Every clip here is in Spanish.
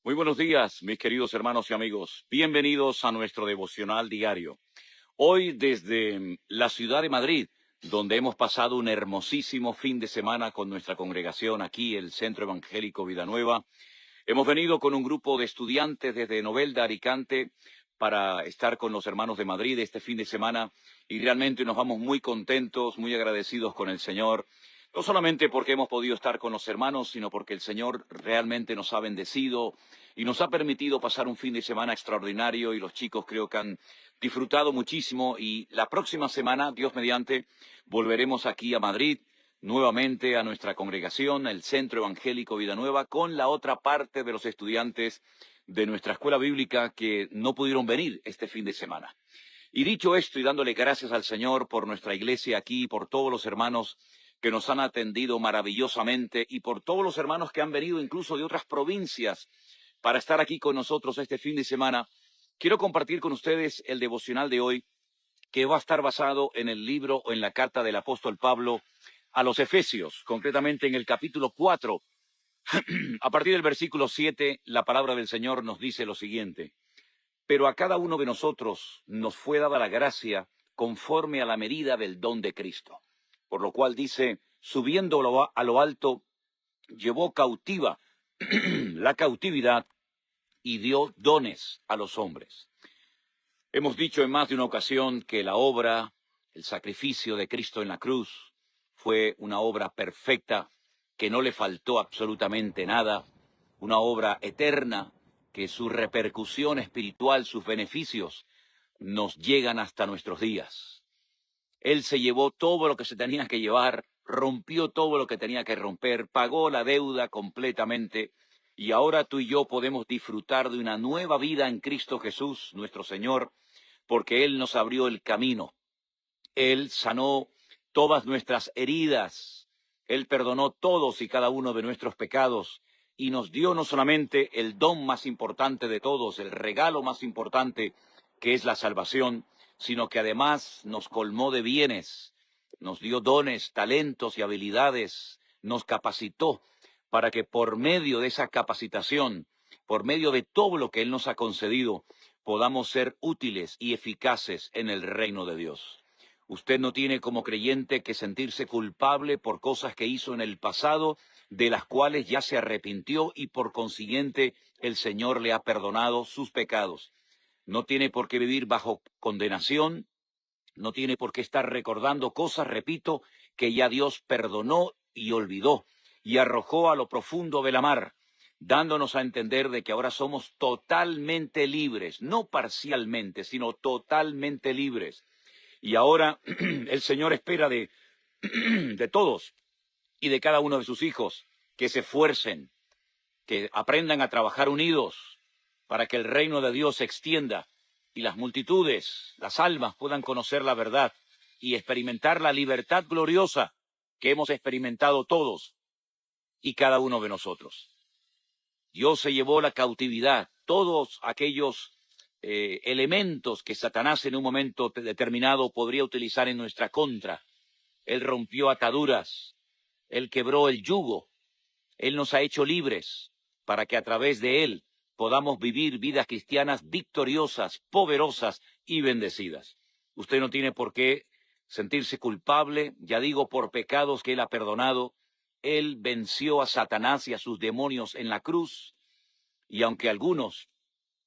Muy buenos días, mis queridos hermanos y amigos. Bienvenidos a nuestro devocional diario. Hoy desde la ciudad de Madrid, donde hemos pasado un hermosísimo fin de semana con nuestra congregación aquí, el Centro Evangélico Vida Nueva. Hemos venido con un grupo de estudiantes desde Novelda, Alicante, para estar con los hermanos de Madrid este fin de semana y realmente nos vamos muy contentos, muy agradecidos con el Señor. No solamente porque hemos podido estar con los hermanos, sino porque el Señor realmente nos ha bendecido y nos ha permitido pasar un fin de semana extraordinario y los chicos creo que han disfrutado muchísimo y la próxima semana, Dios mediante, volveremos aquí a Madrid nuevamente a nuestra congregación, el Centro Evangélico Vida Nueva, con la otra parte de los estudiantes de nuestra escuela bíblica que no pudieron venir este fin de semana. Y dicho esto y dándole gracias al Señor por nuestra iglesia aquí, por todos los hermanos que nos han atendido maravillosamente y por todos los hermanos que han venido incluso de otras provincias para estar aquí con nosotros este fin de semana, quiero compartir con ustedes el devocional de hoy, que va a estar basado en el libro o en la carta del apóstol Pablo a los Efesios, concretamente en el capítulo 4. A partir del versículo 7, la palabra del Señor nos dice lo siguiente: pero a cada uno de nosotros nos fue dada la gracia conforme a la medida del don de Cristo. Por lo cual dice, subiendo a lo alto, llevó cautiva la cautividad y dio dones a los hombres. Hemos dicho en más de una ocasión que la obra, el sacrificio de Cristo en la cruz, fue una obra perfecta, que no le faltó absolutamente nada, una obra eterna, que su repercusión espiritual, sus beneficios, nos llegan hasta nuestros días. Él se llevó todo lo que se tenía que llevar, rompió todo lo que tenía que romper, pagó la deuda completamente, y ahora tú y yo podemos disfrutar de una nueva vida en Cristo Jesús, nuestro Señor, porque Él nos abrió el camino. Él sanó todas nuestras heridas. Él perdonó todos y cada uno de nuestros pecados y nos dio no solamente el don más importante de todos, el regalo más importante, que es la salvación, sino que además nos colmó de bienes, nos dio dones, talentos y habilidades, nos capacitó para que por medio de esa capacitación, por medio de todo lo que Él nos ha concedido, podamos ser útiles y eficaces en el reino de Dios. Usted no tiene como creyente que sentirse culpable por cosas que hizo en el pasado, de las cuales ya se arrepintió y por consiguiente el Señor le ha perdonado sus pecados. No tiene por qué vivir bajo condenación, no tiene por qué estar recordando cosas, repito, que ya Dios perdonó y olvidó y arrojó a lo profundo de la mar, dándonos a entender de que ahora somos totalmente libres, no parcialmente, sino totalmente libres. Y ahora el Señor espera de todos y de cada uno de sus hijos que se esfuercen, que aprendan a trabajar unidos para que el reino de Dios se extienda y las multitudes, las almas, puedan conocer la verdad y experimentar la libertad gloriosa que hemos experimentado todos y cada uno de nosotros. Dios se llevó la cautividad, todos aquellos elementos que Satanás en un momento determinado podría utilizar en nuestra contra. Él rompió ataduras, Él quebró el yugo, Él nos ha hecho libres para que a través de Él podamos vivir vidas cristianas victoriosas, poderosas y bendecidas. Usted no tiene por qué sentirse culpable, ya digo, por pecados que Él ha perdonado. Él venció a Satanás y a sus demonios en la cruz, y aunque algunos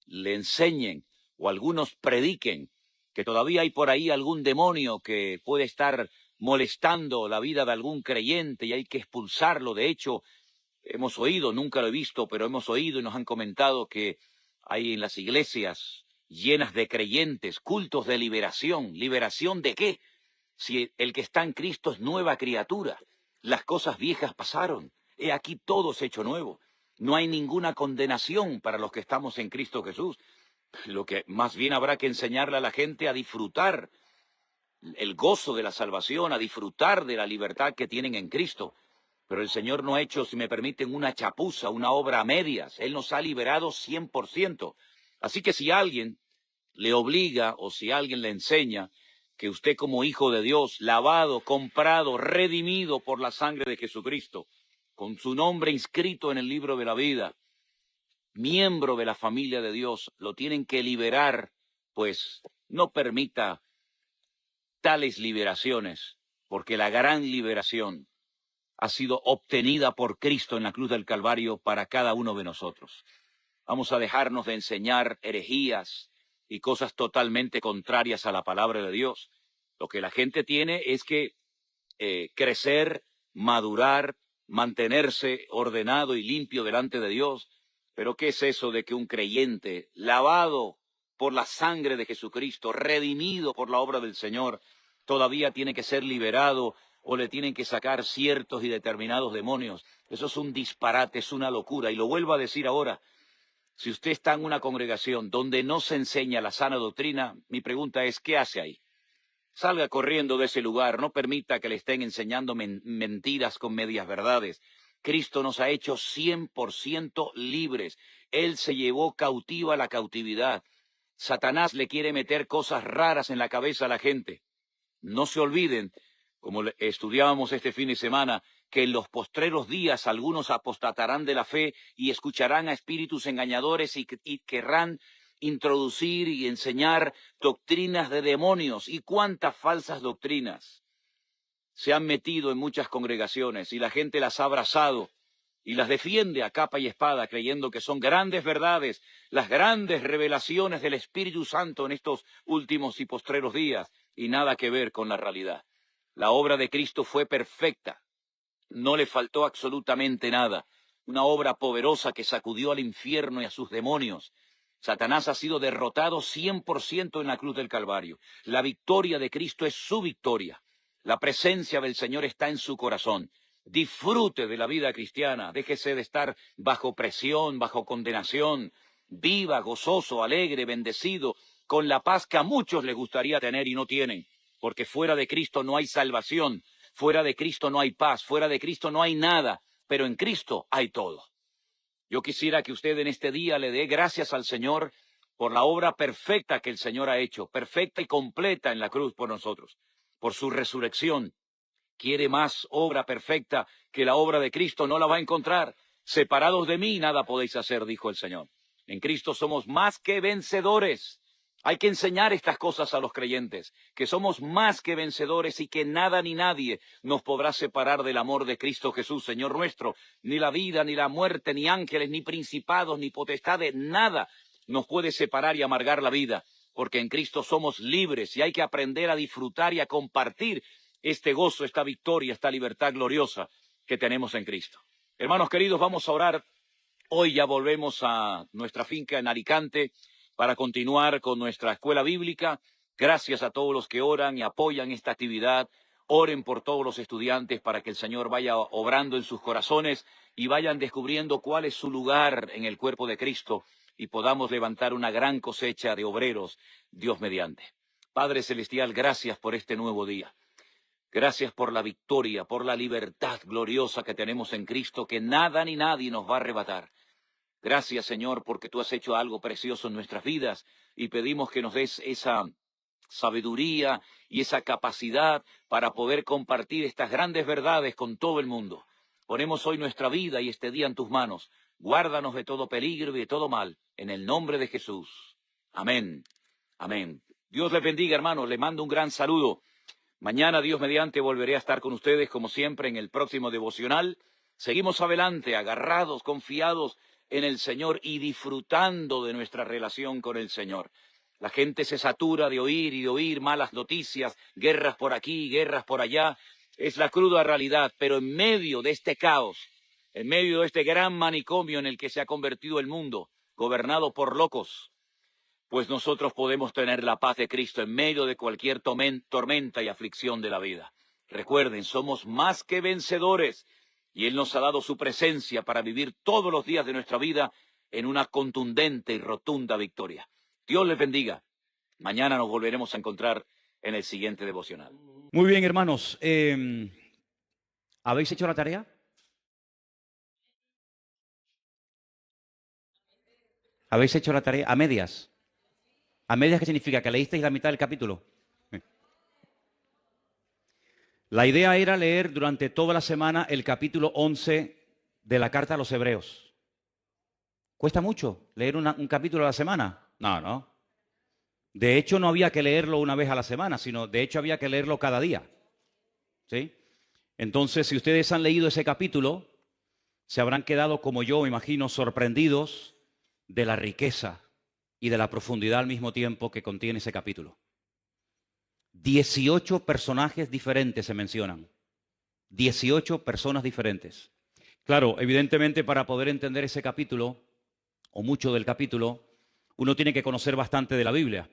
le enseñen o algunos prediquen que todavía hay por ahí algún demonio que puede estar molestando la vida de algún creyente y hay que expulsarlo. De hecho, hemos oído, nunca lo he visto, pero hemos oído y nos han comentado que hay en las iglesias llenas de creyentes, cultos de liberación. ¿Liberación de qué? Si el que está en Cristo es nueva criatura. Las cosas viejas pasaron. He aquí todo es hecho nuevo. No hay ninguna condenación para los que estamos en Cristo Jesús. Lo que más bien habrá que enseñarle a la gente a disfrutar el gozo de la salvación, a disfrutar de la libertad que tienen en Cristo. Pero el Señor no ha hecho, si me permiten, una chapuza, una obra a medias. Él nos ha liberado 100%. Así que si alguien le obliga o si alguien le enseña que usted como hijo de Dios, lavado, comprado, redimido por la sangre de Jesucristo, con su nombre inscrito en el libro de la vida, miembro de la familia de Dios, lo tienen que liberar, pues no permita tales liberaciones, porque la gran liberación ha sido obtenida por Cristo en la cruz del Calvario para cada uno de nosotros. Vamos a dejarnos de enseñar herejías y cosas totalmente contrarias a la palabra de Dios. Lo que la gente tiene es que crecer, madurar, mantenerse ordenado y limpio delante de Dios. Pero ¿qué es eso de que un creyente, lavado por la sangre de Jesucristo, redimido por la obra del Señor, todavía tiene que ser liberado o le tienen que sacar ciertos y determinados demonios? Eso es un disparate, es una locura. Y lo vuelvo a decir ahora. Si usted está en una congregación donde no se enseña la sana doctrina, mi pregunta es, ¿qué hace ahí? Salga corriendo de ese lugar, no permita que le estén enseñando mentiras con medias verdades. Cristo nos ha hecho 100% libres. Él se llevó cautiva la cautividad. Satanás le quiere meter cosas raras en la cabeza a la gente. No se olviden, como estudiábamos este fin de semana, que en los postreros días algunos apostatarán de la fe y escucharán a espíritus engañadores y querrán introducir y enseñar doctrinas de demonios. ¿Y cuántas falsas doctrinas se han metido en muchas congregaciones y la gente las ha abrazado y las defiende a capa y espada, creyendo que son grandes verdades, las grandes revelaciones del Espíritu Santo en estos últimos y postreros días, y nada que ver con la realidad? La obra de Cristo fue perfecta, no le faltó absolutamente nada. Una obra poderosa que sacudió al infierno y a sus demonios. Satanás ha sido derrotado 100% en la cruz del Calvario. La victoria de Cristo es su victoria. La presencia del Señor está en su corazón. Disfrute de la vida cristiana. Déjese de estar bajo presión, bajo condenación. Viva, gozoso, alegre, bendecido, con la paz que a muchos les gustaría tener y no tienen. Porque fuera de Cristo no hay salvación. Fuera de Cristo no hay paz, fuera de Cristo no hay nada, pero en Cristo hay todo. Yo quisiera que usted en este día le dé gracias al Señor por la obra perfecta que el Señor ha hecho, perfecta y completa en la cruz por nosotros, por su resurrección. Quiere más obra perfecta que la obra de Cristo, no la va a encontrar. Separados de mí nada podéis hacer, dijo el Señor. En Cristo somos más que vencedores. Hay que enseñar estas cosas a los creyentes, que somos más que vencedores y que nada ni nadie nos podrá separar del amor de Cristo Jesús, Señor nuestro. Ni la vida, ni la muerte, ni ángeles, ni principados, ni potestades, nada nos puede separar y amargar la vida, porque en Cristo somos libres y hay que aprender a disfrutar y a compartir este gozo, esta victoria, esta libertad gloriosa que tenemos en Cristo. Hermanos queridos, vamos a orar. Hoy ya volvemos a nuestra finca en Alicante para continuar con nuestra escuela bíblica. Gracias a todos los que oran y apoyan esta actividad. Oren por todos los estudiantes para que el Señor vaya obrando en sus corazones y vayan descubriendo cuál es su lugar en el cuerpo de Cristo y podamos levantar una gran cosecha de obreros, Dios mediante. Padre Celestial, gracias por este nuevo día. Gracias por la victoria, por la libertad gloriosa que tenemos en Cristo, que nada ni nadie nos va a arrebatar. Gracias, Señor, porque tú has hecho algo precioso en nuestras vidas y pedimos que nos des esa sabiduría y esa capacidad para poder compartir estas grandes verdades con todo el mundo. Ponemos hoy nuestra vida y este día en tus manos. Guárdanos de todo peligro y de todo mal, en el nombre de Jesús. Amén. Amén. Dios les bendiga, hermanos. Les mando un gran saludo. Mañana, Dios mediante, volveré a estar con ustedes, como siempre, en el próximo devocional. Seguimos adelante, agarrados, confiados en el Señor y disfrutando de nuestra relación con el Señor. La gente se satura de oír y de oír malas noticias, guerras por aquí, guerras por allá. Es la cruda realidad, pero en medio de este caos, en medio de este gran manicomio en el que se ha convertido el mundo, gobernado por locos, pues nosotros podemos tener la paz de Cristo en medio de cualquier tormenta y aflicción de la vida. Recuerden, somos más que vencedores y Él nos ha dado su presencia para vivir todos los días de nuestra vida en una contundente y rotunda victoria. Dios les bendiga. Mañana nos volveremos a encontrar en el siguiente devocional. Muy bien, hermanos. ¿Habéis hecho la tarea? ¿Habéis hecho la tarea a medias? ¿A medias qué significa? ¿Que leísteis la mitad del capítulo? La idea era leer durante toda la semana el capítulo 11 de la carta a los Hebreos. ¿Cuesta mucho leer un capítulo a la semana? No, no. De hecho, no había que leerlo una vez a la semana, sino de hecho había que leerlo cada día. ¿Sí? Entonces, si ustedes han leído ese capítulo, se habrán quedado, como yo, me imagino, sorprendidos de la riqueza y de la profundidad al mismo tiempo que contiene ese capítulo. 18 personajes diferentes se mencionan. 18 personas diferentes. Claro, evidentemente para poder entender ese capítulo, o mucho del capítulo, uno tiene que conocer bastante de la Biblia,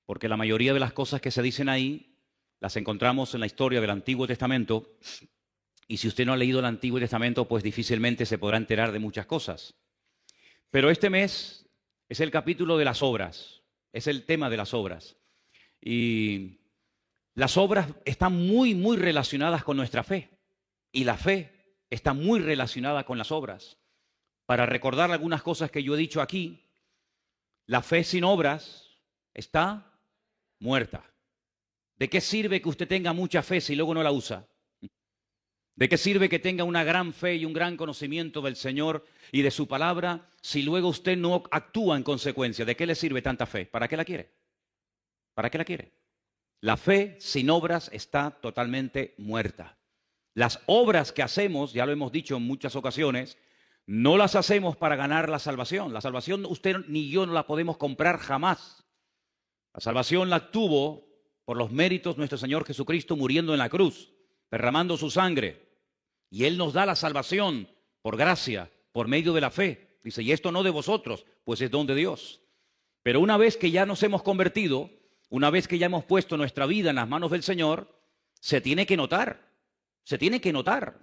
porque la mayoría de las cosas que se dicen ahí las encontramos en la historia del Antiguo Testamento, y si usted no ha leído el Antiguo Testamento, pues difícilmente se podrá enterar de muchas cosas. Pero este mes es el capítulo de las obras, es el tema de las obras. Y las obras están muy relacionadas con nuestra fe. Y la fe está muy relacionada con las obras. Para recordar algunas cosas que yo he dicho aquí, la fe sin obras está muerta. ¿De qué sirve que usted tenga mucha fe si luego no la usa? ¿De qué sirve que tenga una gran fe y un gran conocimiento del Señor y de su palabra si luego usted no actúa en consecuencia? ¿De qué le sirve tanta fe? ¿Para qué la quiere? ¿Para qué la quiere? La fe sin obras está totalmente muerta. Las obras que hacemos, ya lo hemos dicho en muchas ocasiones, no las hacemos para ganar la salvación. La salvación usted ni yo no la podemos comprar jamás. La salvación la obtuvo por los méritos de nuestro Señor Jesucristo muriendo en la cruz, derramando su sangre. Y Él nos da la salvación por gracia, por medio de la fe. Dice, y esto no de vosotros, pues es don de Dios. Pero una vez que ya nos hemos convertido, una vez que ya hemos puesto nuestra vida en las manos del Señor, se tiene que notar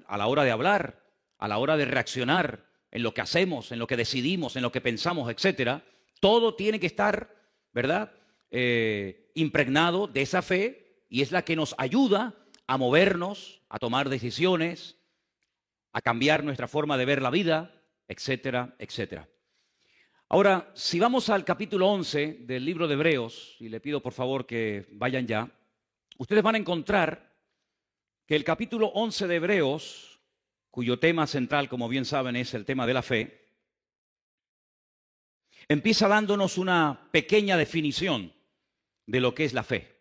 a la hora de hablar, a la hora de reaccionar, en lo que hacemos, en lo que decidimos, en lo que pensamos, etcétera. Todo tiene que estar, ¿verdad?, impregnado de esa fe, y es la que nos ayuda a movernos, a tomar decisiones, a cambiar nuestra forma de ver la vida, etcétera, etcétera. Ahora, si vamos al capítulo 11 del libro de Hebreos, y le pido por favor que vayan ya, ustedes van a encontrar que el capítulo 11 de Hebreos, cuyo tema central, como bien saben, es el tema de la fe, empieza dándonos una pequeña definición de lo que es la fe.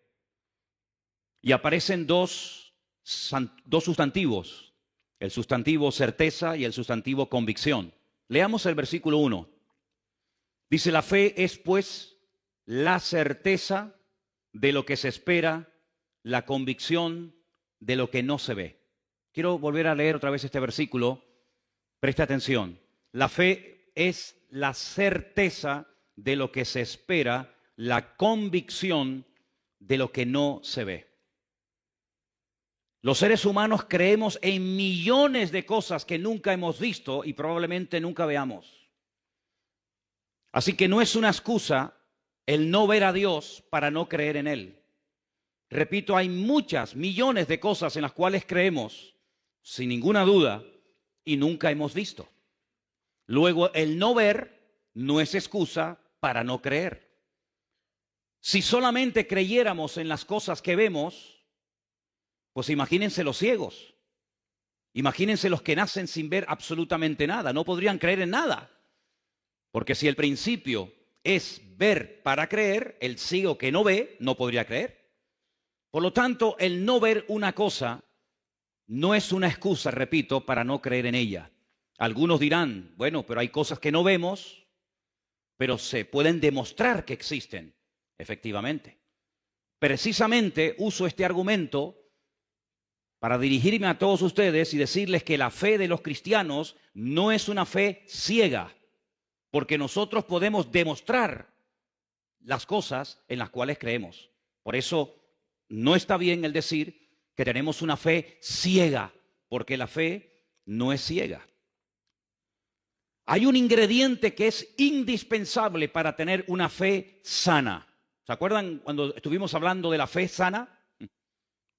Y aparecen dos sustantivos, el sustantivo certeza y el sustantivo convicción. Leamos el versículo 1. Dice, la fe es pues la certeza de lo que se espera, la convicción de lo que no se ve. Quiero volver a leer otra vez este versículo. Preste atención. La fe es la certeza de lo que se espera, la convicción de lo que no se ve. Los seres humanos creemos en millones de cosas que nunca hemos visto y probablemente nunca veamos. Así que no es una excusa el no ver a Dios para no creer en Él. Repito, hay muchas, millones de cosas en las cuales creemos, sin ninguna duda, y nunca hemos visto. Luego, el no ver no es excusa para no creer. Si solamente creyéramos en las cosas que vemos, pues imagínense los ciegos. Imagínense los que nacen sin ver absolutamente nada. No podrían creer en nada. Porque si el principio es ver para creer, el ciego que no ve no podría creer. Por lo tanto, el no ver una cosa no es una excusa, repito, para no creer en ella. Algunos dirán, bueno, pero hay cosas que no vemos, pero se pueden demostrar que existen, efectivamente. Precisamente uso este argumento para dirigirme a todos ustedes y decirles que la fe de los cristianos no es una fe ciega, porque nosotros podemos demostrar las cosas en las cuales creemos. Por eso no está bien el decir que tenemos una fe ciega, porque la fe no es ciega. Hay un ingrediente que es indispensable para tener una fe sana. ¿Se acuerdan cuando estuvimos hablando de la fe sana?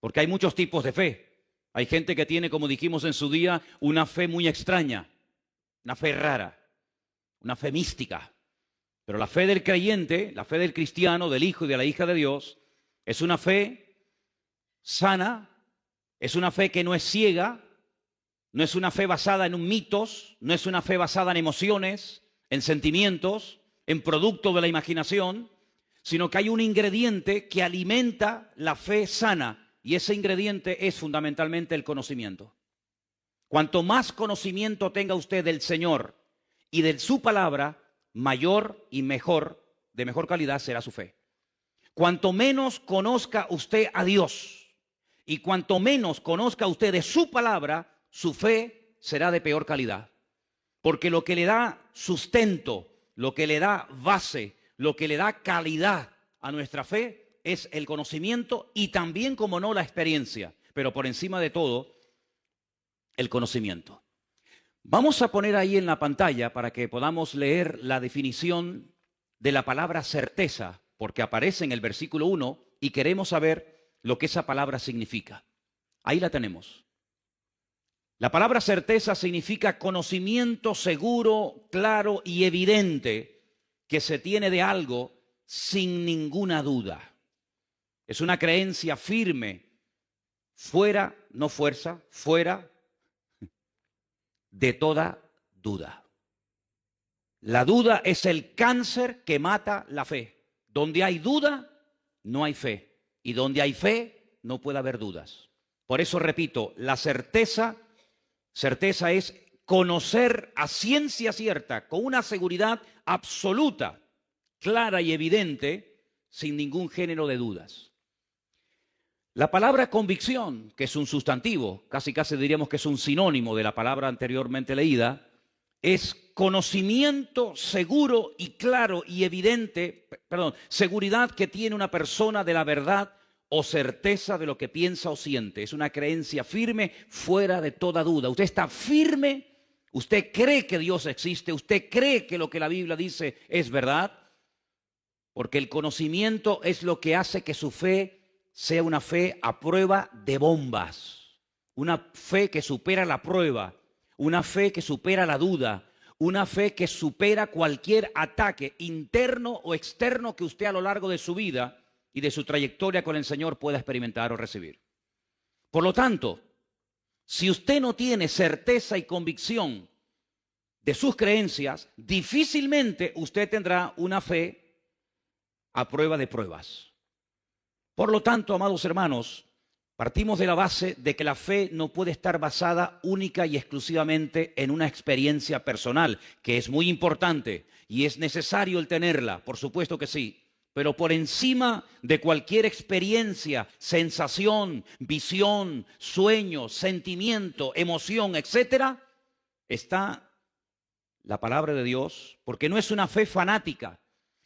Porque hay muchos tipos de fe. Hay gente que tiene, como dijimos en su día, una fe muy extraña, una fe rara, una fe mística. Pero la fe del creyente, la fe del cristiano, del hijo y de la hija de Dios, es una fe sana, Es una fe que no es ciega, no es una fe basada en mitos, no es una fe basada en emociones, en sentimientos, en producto de la imaginación, sino que hay un ingrediente que alimenta la fe sana, y ese ingrediente es fundamentalmente el conocimiento. Cuanto más conocimiento tenga usted del Señor y de su palabra, mayor y mejor, de mejor calidad será su fe. Cuanto menos conozca usted a Dios y cuanto menos conozca usted de su palabra, su fe será de peor calidad. Porque lo que le da sustento, lo que le da base, lo que le da calidad a nuestra fe es el conocimiento y también, como no, la experiencia. Pero por encima de todo, el conocimiento. Vamos a poner ahí en la pantalla para que podamos leer la definición de la palabra certeza, porque aparece en el versículo 1 y queremos saber lo que esa palabra significa. Ahí la tenemos. La palabra certeza significa conocimiento seguro, claro y evidente que se tiene de algo sin ninguna duda. Es una creencia firme, fuera, no fuerza, fuera de toda duda. La duda es el cáncer que mata la fe. Donde hay duda, no hay fe. Y donde hay fe, no puede haber dudas. Por eso repito, la certeza es conocer a ciencia cierta, con una seguridad absoluta, clara y evidente, sin ningún género de dudas. La palabra convicción, que es un sustantivo, casi diríamos que es un sinónimo de la palabra anteriormente leída, es conocimiento seguro y claro y evidente, seguridad que tiene una persona de la verdad o certeza de lo que piensa o siente. Es una creencia firme, fuera de toda duda. Usted está firme, usted cree que Dios existe, usted cree que lo que la Biblia dice es verdad, porque el conocimiento es lo que hace que su fe sea una fe a prueba de bombas, una fe que supera la prueba, una fe que supera la duda, una fe que supera cualquier ataque interno o externo que usted a lo largo de su vida y de su trayectoria con el Señor pueda experimentar o recibir. Por lo tanto, si usted no tiene certeza y convicción de sus creencias, difícilmente usted tendrá una fe a prueba de pruebas. Por lo tanto, amados hermanos, partimos de la base de que la fe no puede estar basada única y exclusivamente en una experiencia personal, que es muy importante y es necesario el tenerla, por supuesto que sí. Pero por encima de cualquier experiencia, sensación, visión, sueño, sentimiento, emoción, etcétera, está la palabra de Dios, porque no es una fe fanática,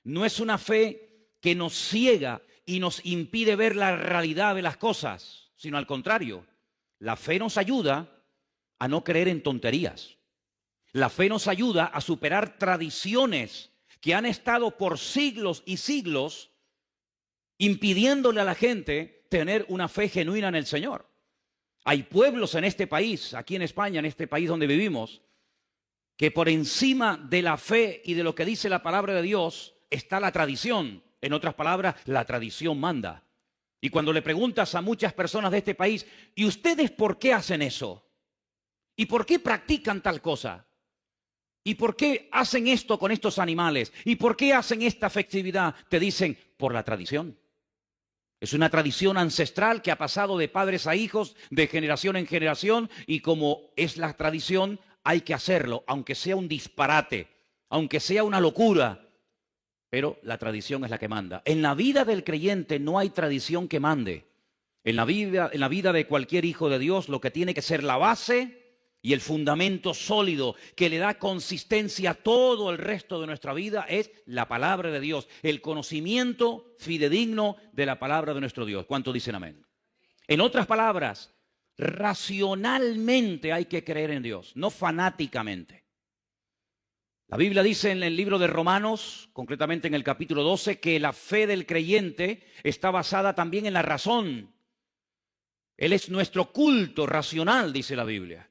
no es una fe que nos ciega y nos impide ver la realidad de las cosas, sino al contrario, la fe nos ayuda a no creer en tonterías. La fe nos ayuda a superar tradiciones que han estado por siglos y siglos impidiéndole a la gente tener una fe genuina en el Señor. Hay pueblos en este país, aquí en España, en este país donde vivimos, que por encima de la fe y de lo que dice la palabra de Dios está la tradición. En otras palabras, la tradición manda. Y cuando le preguntas a muchas personas de este país, ¿y ustedes por qué hacen eso? ¿Y por qué practican tal cosa? ¿Y por qué hacen esto con estos animales? ¿Y por qué hacen esta festividad? Te dicen, por la tradición. Es una tradición ancestral que ha pasado de padres a hijos, de generación en generación, y como es la tradición, hay que hacerlo, aunque sea un disparate, aunque sea una locura. Pero la tradición es la que manda. En la vida del creyente no hay tradición que mande. En la vida de cualquier hijo de Dios, lo que tiene que ser la base y el fundamento sólido que le da consistencia a todo el resto de nuestra vida es la palabra de Dios, el conocimiento fidedigno de la palabra de nuestro Dios. ¿Cuántos dicen amén? En otras palabras, racionalmente hay que creer en Dios, no fanáticamente. La Biblia dice en el libro de Romanos, concretamente en el capítulo 12, que la fe del creyente está basada también en la razón. Él es nuestro culto racional, dice la Biblia.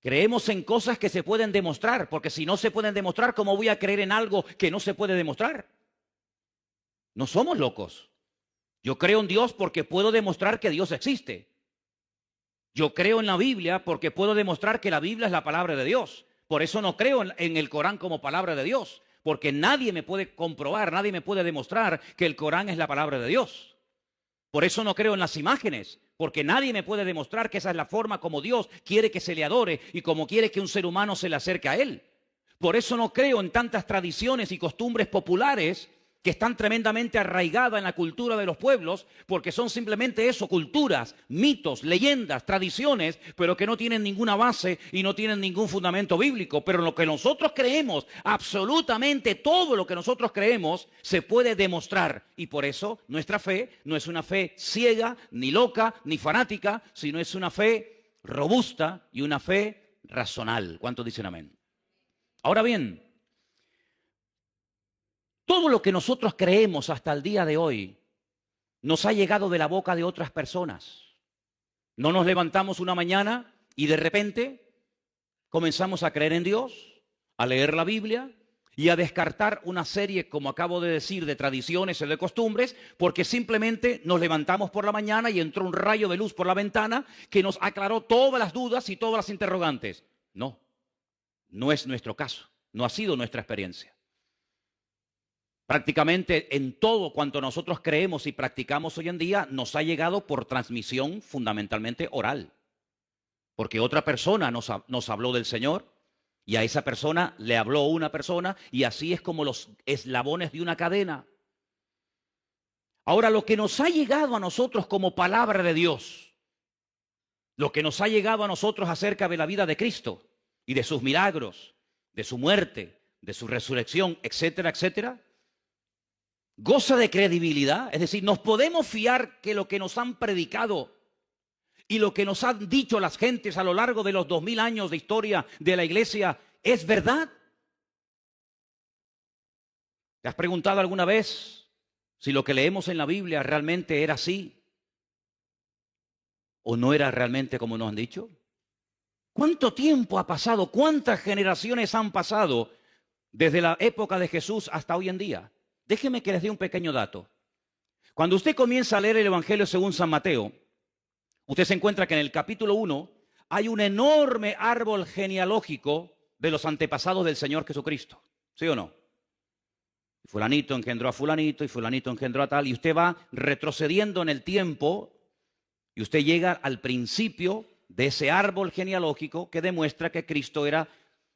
Creemos en cosas que se pueden demostrar, porque si no se pueden demostrar, ¿cómo voy a creer en algo que no se puede demostrar? No somos locos. Yo creo en Dios porque puedo demostrar que Dios existe. Yo creo en la Biblia porque puedo demostrar que la Biblia es la palabra de Dios. Por eso no creo en el Corán como palabra de Dios, porque nadie me puede comprobar, nadie me puede demostrar que el Corán es la palabra de Dios. Por eso no creo en las imágenes, porque nadie me puede demostrar que esa es la forma como Dios quiere que se le adore y como quiere que un ser humano se le acerque a Él. Por eso no creo en tantas tradiciones y costumbres populares que están tremendamente arraigadas en la cultura de los pueblos, porque son simplemente eso, culturas, mitos, leyendas, tradiciones, pero que no tienen ninguna base y no tienen ningún fundamento bíblico. Pero lo que nosotros creemos, absolutamente todo lo que nosotros creemos, se puede demostrar. Y por eso nuestra fe no es una fe ciega, ni loca, ni fanática, sino es una fe robusta y una fe razonal. ¿Cuántos dicen amén? Ahora bien, todo lo que nosotros creemos hasta el día de hoy nos ha llegado de la boca de otras personas. No nos levantamos una mañana y de repente comenzamos a creer en Dios, a leer la Biblia y a descartar una serie, como acabo de decir, de tradiciones y de costumbres, porque simplemente nos levantamos por la mañana y entró un rayo de luz por la ventana que nos aclaró todas las dudas y todas las interrogantes. No, no es nuestro caso, no ha sido nuestra experiencia. Prácticamente en todo cuanto nosotros creemos y practicamos hoy en día nos ha llegado por transmisión fundamentalmente oral. Porque otra persona nos habló del Señor y a esa persona le habló una persona y así es como los eslabones de una cadena. Ahora, lo que nos ha llegado a nosotros como palabra de Dios, lo que nos ha llegado a nosotros acerca de la vida de Cristo y de sus milagros, de su muerte, de su resurrección, etcétera, etcétera, goza de credibilidad. Es decir, nos podemos fiar que lo que nos han predicado y lo que nos han dicho las gentes a lo largo de los 2000 años de historia de la iglesia es verdad. ¿Te has preguntado alguna vez si lo que leemos en la Biblia realmente era así o no era realmente como nos han dicho? ¿Cuánto tiempo ha pasado? ¿Cuántas generaciones han pasado desde la época de Jesús hasta hoy en día? Déjenme que les dé un pequeño dato. Cuando usted comienza a leer el Evangelio según San Mateo, usted se encuentra que en el capítulo 1 hay un enorme árbol genealógico de los antepasados del Señor Jesucristo. ¿Sí o no? Fulanito engendró a fulanito y fulanito engendró a tal. Y usted va retrocediendo en el tiempo y usted llega al principio de ese árbol genealógico que demuestra que Cristo era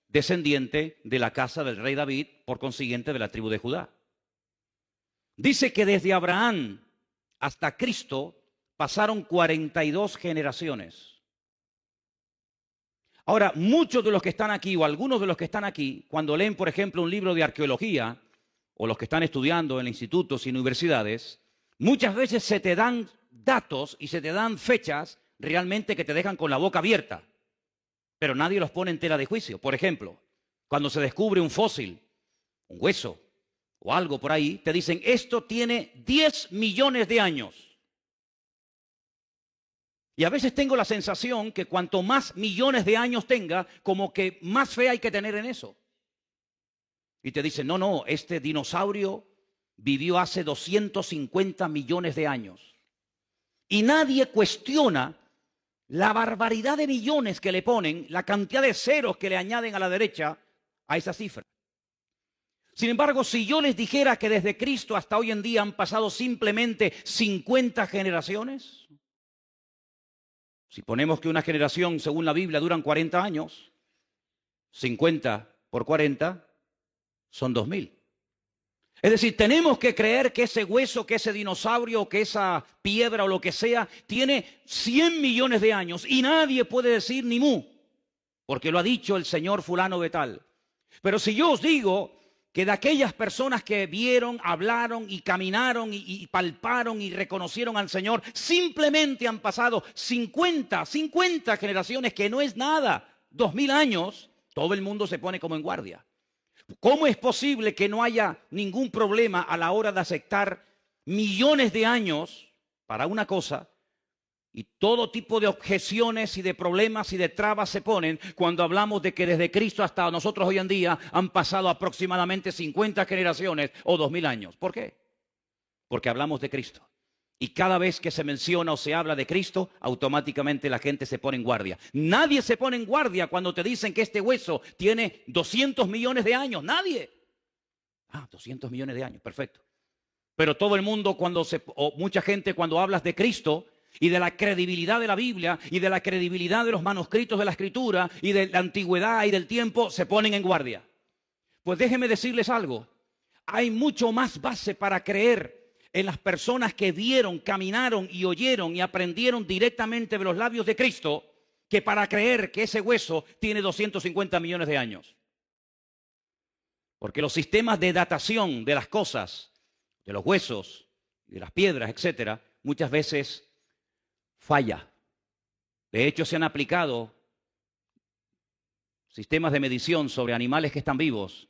descendiente de la casa del rey David, por consiguiente de la tribu de Judá. Dice que desde Abraham hasta Cristo pasaron 42 generaciones. Ahora, muchos de los que están aquí, o algunos de los que están aquí, cuando leen, por ejemplo, un libro de arqueología, o los que están estudiando en institutos y universidades, muchas veces se te dan datos y se te dan fechas realmente que te dejan con la boca abierta, pero nadie los pone en tela de juicio. Por ejemplo, cuando se descubre un fósil, un hueso, o algo por ahí, te dicen, esto tiene 10 millones de años. Y a veces tengo la sensación que cuanto más millones de años tenga, como que más fe hay que tener en eso. Y te dicen, no, no, este dinosaurio vivió hace 250 millones de años. Y nadie cuestiona la barbaridad de millones que le ponen, la cantidad de ceros que le añaden a la derecha a esa cifra. Sin embargo, si yo les dijera que desde Cristo hasta hoy en día han pasado simplemente 50 generaciones, si ponemos que una generación, según la Biblia, duran 40 años, 50 por 40 son 2000. Es decir, tenemos que creer que ese hueso, que ese dinosaurio, que esa piedra o lo que sea, tiene 100 millones de años y nadie puede decir ni mu, porque lo ha dicho el señor fulano de tal. Pero si yo os digo que de aquellas personas que vieron, hablaron y caminaron y palparon y reconocieron al Señor, simplemente han pasado 50 generaciones, que no es nada, 2000 años, todo el mundo se pone como en guardia. ¿Cómo es posible que no haya ningún problema a la hora de aceptar millones de años para una cosa y todo tipo de objeciones y de problemas y de trabas se ponen cuando hablamos de que desde Cristo hasta nosotros hoy en día han pasado aproximadamente 50 generaciones o 2000 años? ¿Por qué? Porque hablamos de Cristo. Y cada vez que se menciona o se habla de Cristo, automáticamente la gente se pone en guardia. Nadie se pone en guardia cuando te dicen que este hueso tiene 200 millones de años. Nadie. 200 millones de años, perfecto. Pero todo el mundo o mucha gente cuando hablas de Cristo y de la credibilidad de la Biblia y de la credibilidad de los manuscritos de la Escritura y de la antigüedad y del tiempo, se ponen en guardia. Pues déjenme decirles algo. Hay mucho más base para creer en las personas que vieron, caminaron y oyeron y aprendieron directamente de los labios de Cristo que para creer que ese hueso tiene 250 millones de años. Porque los sistemas de datación de las cosas, de los huesos, de las piedras, etcétera, muchas veces falla. De hecho, se han aplicado sistemas de medición sobre animales que están vivos,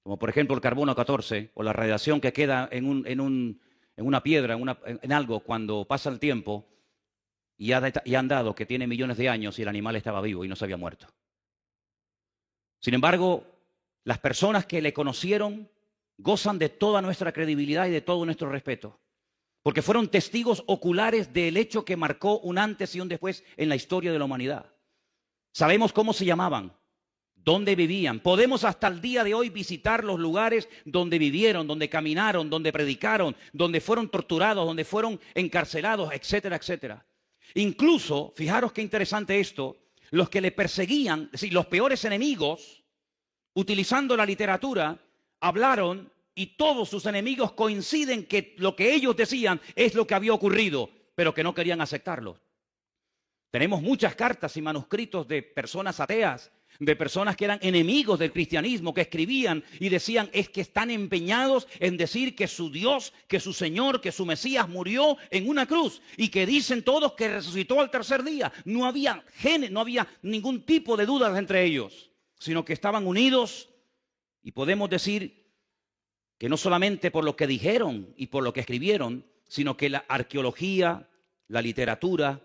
como por ejemplo el carbono 14 o la radiación que queda en una piedra, en algo cuando pasa el tiempo y han dado que tiene millones de años y el animal estaba vivo y no se había muerto. Sin embargo, las personas que le conocieron gozan de toda nuestra credibilidad y de todo nuestro respeto, porque fueron testigos oculares del hecho que marcó un antes y un después en la historia de la humanidad. Sabemos cómo se llamaban, dónde vivían. Podemos hasta el día de hoy visitar los lugares donde vivieron, donde caminaron, donde predicaron, donde fueron torturados, donde fueron encarcelados, etcétera, etcétera. Incluso, fijaros qué interesante esto, los que le perseguían, es decir, los peores enemigos, utilizando la literatura, hablaron y todos sus enemigos coinciden que lo que ellos decían es lo que había ocurrido, pero que no querían aceptarlo. Tenemos muchas cartas y manuscritos de personas ateas, de personas que eran enemigos del cristianismo, que escribían y decían es que están empeñados en decir que su Dios, que su Señor, que su Mesías murió en una cruz y que dicen todos que resucitó al tercer día. No había ningún tipo de dudas entre ellos, sino que estaban unidos y podemos decir que no solamente por lo que dijeron y por lo que escribieron, sino que la arqueología, la literatura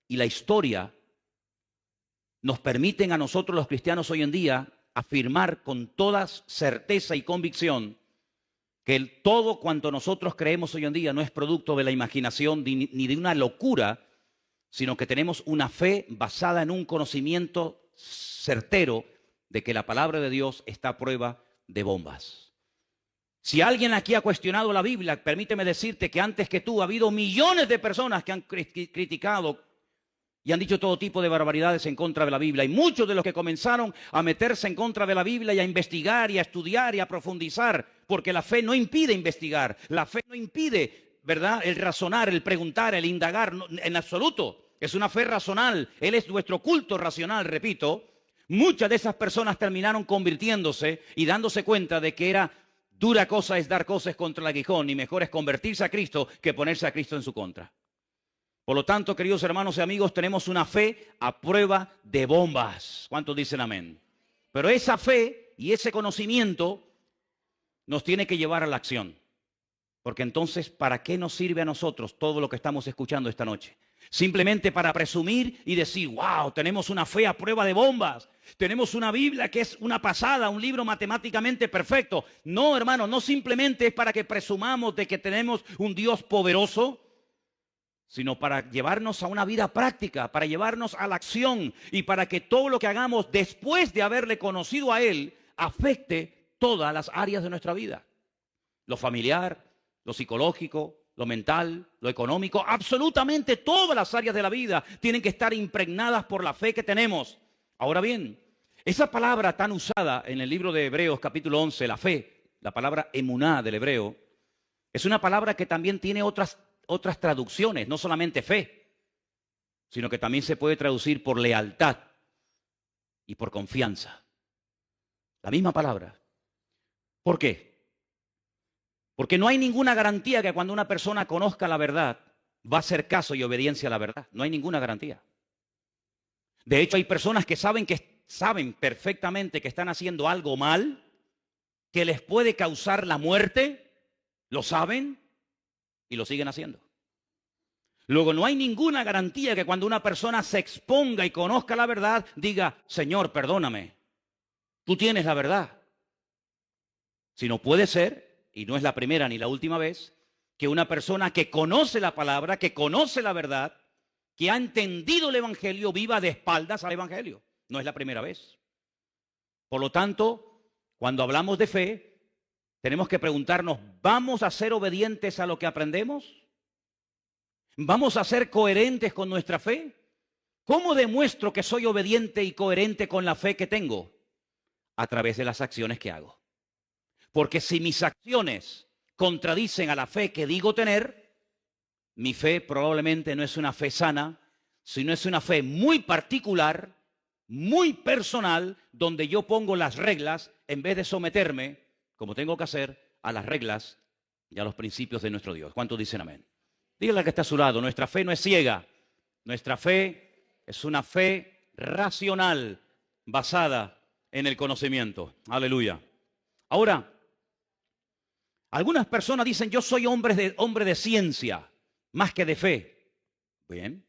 y la historia nos permiten a nosotros los cristianos hoy en día afirmar con toda certeza y convicción que todo cuanto nosotros creemos hoy en día no es producto de la imaginación ni de una locura, sino que tenemos una fe basada en un conocimiento certero de que la palabra de Dios está a prueba de bombas. Si alguien aquí ha cuestionado la Biblia, permíteme decirte que antes que tú ha habido millones de personas que han criticado y han dicho todo tipo de barbaridades en contra de la Biblia. Y muchos de los que comenzaron a meterse en contra de la Biblia y a investigar y a estudiar y a profundizar, porque la fe no impide investigar, la fe no impide, ¿verdad?, el razonar, el preguntar, el indagar, no, en absoluto. Es una fe racional, Él es nuestro culto racional, repito. Muchas de esas personas terminaron convirtiéndose y dándose cuenta de que era dura cosa es dar cosas contra el aguijón y mejor es convertirse a Cristo que ponerse a Cristo en su contra. Por lo tanto, queridos hermanos y amigos, tenemos una fe a prueba de bombas. ¿Cuántos dicen amén? Pero esa fe y ese conocimiento nos tiene que llevar a la acción. Porque entonces, ¿para qué nos sirve a nosotros todo lo que estamos escuchando esta noche? Simplemente para presumir y decir, wow, tenemos una fe a prueba de bombas. Tenemos una Biblia que es una pasada, un libro matemáticamente perfecto. No, hermano, no simplemente es para que presumamos de que tenemos un Dios poderoso, sino para llevarnos a una vida práctica, para llevarnos a la acción y para que todo lo que hagamos después de haberle conocido a Él afecte todas las áreas de nuestra vida. Lo familiar, lo psicológico, lo mental, lo económico, absolutamente todas las áreas de la vida tienen que estar impregnadas por la fe que tenemos. Ahora bien, esa palabra tan usada en el libro de Hebreos capítulo 11, la fe, la palabra emuná del hebreo, es una palabra que también tiene otras traducciones, no solamente fe, sino que también se puede traducir por lealtad y por confianza. La misma palabra. ¿Por qué? Porque no hay ninguna garantía que cuando una persona conozca la verdad va a hacer caso y obediencia a la verdad. No hay ninguna garantía. De hecho, hay personas que saben perfectamente que están haciendo algo mal, que les puede causar la muerte, lo saben y lo siguen haciendo. Luego, no hay ninguna garantía que cuando una persona se exponga y conozca la verdad, diga, Señor, perdóname, tú tienes la verdad. Sino puede ser, y no es la primera ni la última vez, que una persona que conoce la palabra, que conoce la verdad, que ha entendido el Evangelio, viva de espaldas al Evangelio. No es la primera vez. Por lo tanto, cuando hablamos de fe, tenemos que preguntarnos, ¿vamos a ser obedientes a lo que aprendemos? ¿Vamos a ser coherentes con nuestra fe? ¿Cómo demuestro que soy obediente y coherente con la fe que tengo? A través de las acciones que hago. Porque si mis acciones contradicen a la fe que digo tener, mi fe probablemente no es una fe sana, sino es una fe muy particular, muy personal, donde yo pongo las reglas en vez de someterme, como tengo que hacer, a las reglas y a los principios de nuestro Dios. ¿Cuántos dicen amén? Dígale al que está a su lado, nuestra fe no es ciega, nuestra fe es una fe racional, basada en el conocimiento. Aleluya. Ahora, algunas personas dicen, yo soy hombre de ciencia, más que de fe. Bien.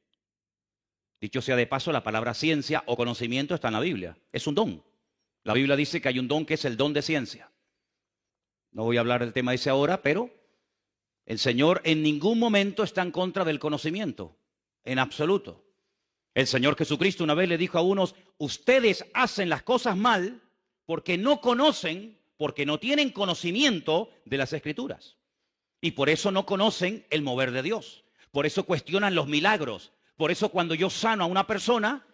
Dicho sea de paso, la palabra ciencia o conocimiento está en la Biblia. Es un don. La Biblia dice que hay un don que es el don de ciencia. No voy a hablar del tema ese ahora, pero el Señor en ningún momento está en contra del conocimiento, en absoluto. El Señor Jesucristo una vez le dijo a unos, ustedes hacen las cosas mal porque no conocen, porque no tienen conocimiento de las Escrituras. Y por eso no conocen el mover de Dios. Por eso cuestionan los milagros. Por eso cuando yo sano a una persona,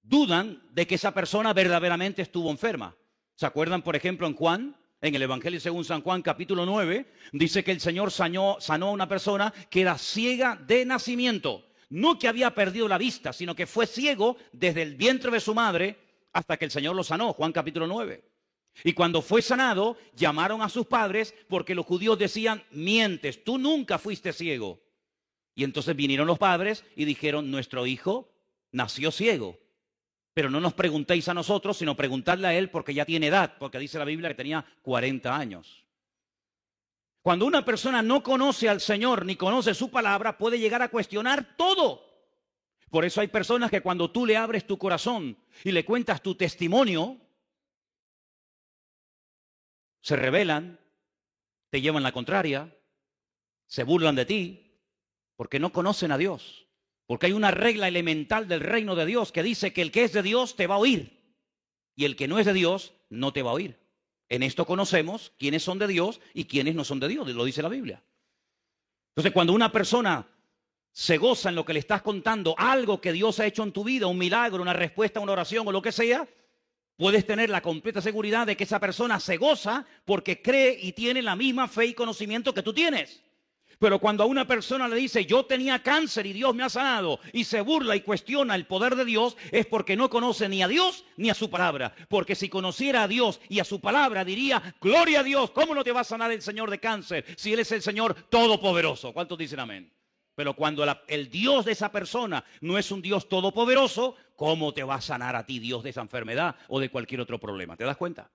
dudan de que esa persona verdaderamente estuvo enferma. ¿Se acuerdan, por ejemplo, en Juan? En el Evangelio según San Juan, capítulo 9, dice que el Señor sanó a una persona que era ciega de nacimiento. No que había perdido la vista, sino que fue ciego desde el vientre de su madre hasta que el Señor lo sanó. Juan capítulo 9. Y cuando fue sanado, llamaron a sus padres porque los judíos decían, mientes, tú nunca fuiste ciego. Y entonces vinieron los padres y dijeron, nuestro hijo nació ciego. Pero no nos preguntéis a nosotros, sino preguntadle a él porque ya tiene edad, porque dice la Biblia que tenía 40 años. Cuando una persona no conoce al Señor ni conoce su palabra, puede llegar a cuestionar todo. Por eso hay personas que cuando tú le abres tu corazón y le cuentas tu testimonio, se rebelan, te llevan la contraria, se burlan de ti, porque no conocen a Dios. Porque hay una regla elemental del reino de Dios que dice que el que es de Dios te va a oír y el que no es de Dios no te va a oír. En esto conocemos quiénes son de Dios y quiénes no son de Dios, lo dice la Biblia. Entonces, cuando una persona se goza en lo que le estás contando, algo que Dios ha hecho en tu vida, un milagro, una respuesta a una oración o lo que sea, puedes tener la completa seguridad de que esa persona se goza porque cree y tiene la misma fe y conocimiento que tú tienes. Pero cuando a una persona le dice, yo tenía cáncer y Dios me ha sanado, y se burla y cuestiona el poder de Dios, es porque no conoce ni a Dios ni a su palabra. Porque si conociera a Dios y a su palabra, diría, gloria a Dios, ¿cómo no te va a sanar el Señor de cáncer si Él es el Señor todopoderoso? ¿Cuántos dicen amén? Pero cuando el Dios de esa persona no es un Dios todopoderoso, ¿cómo te va a sanar a ti Dios de esa enfermedad o de cualquier otro problema? ¿Te das cuenta?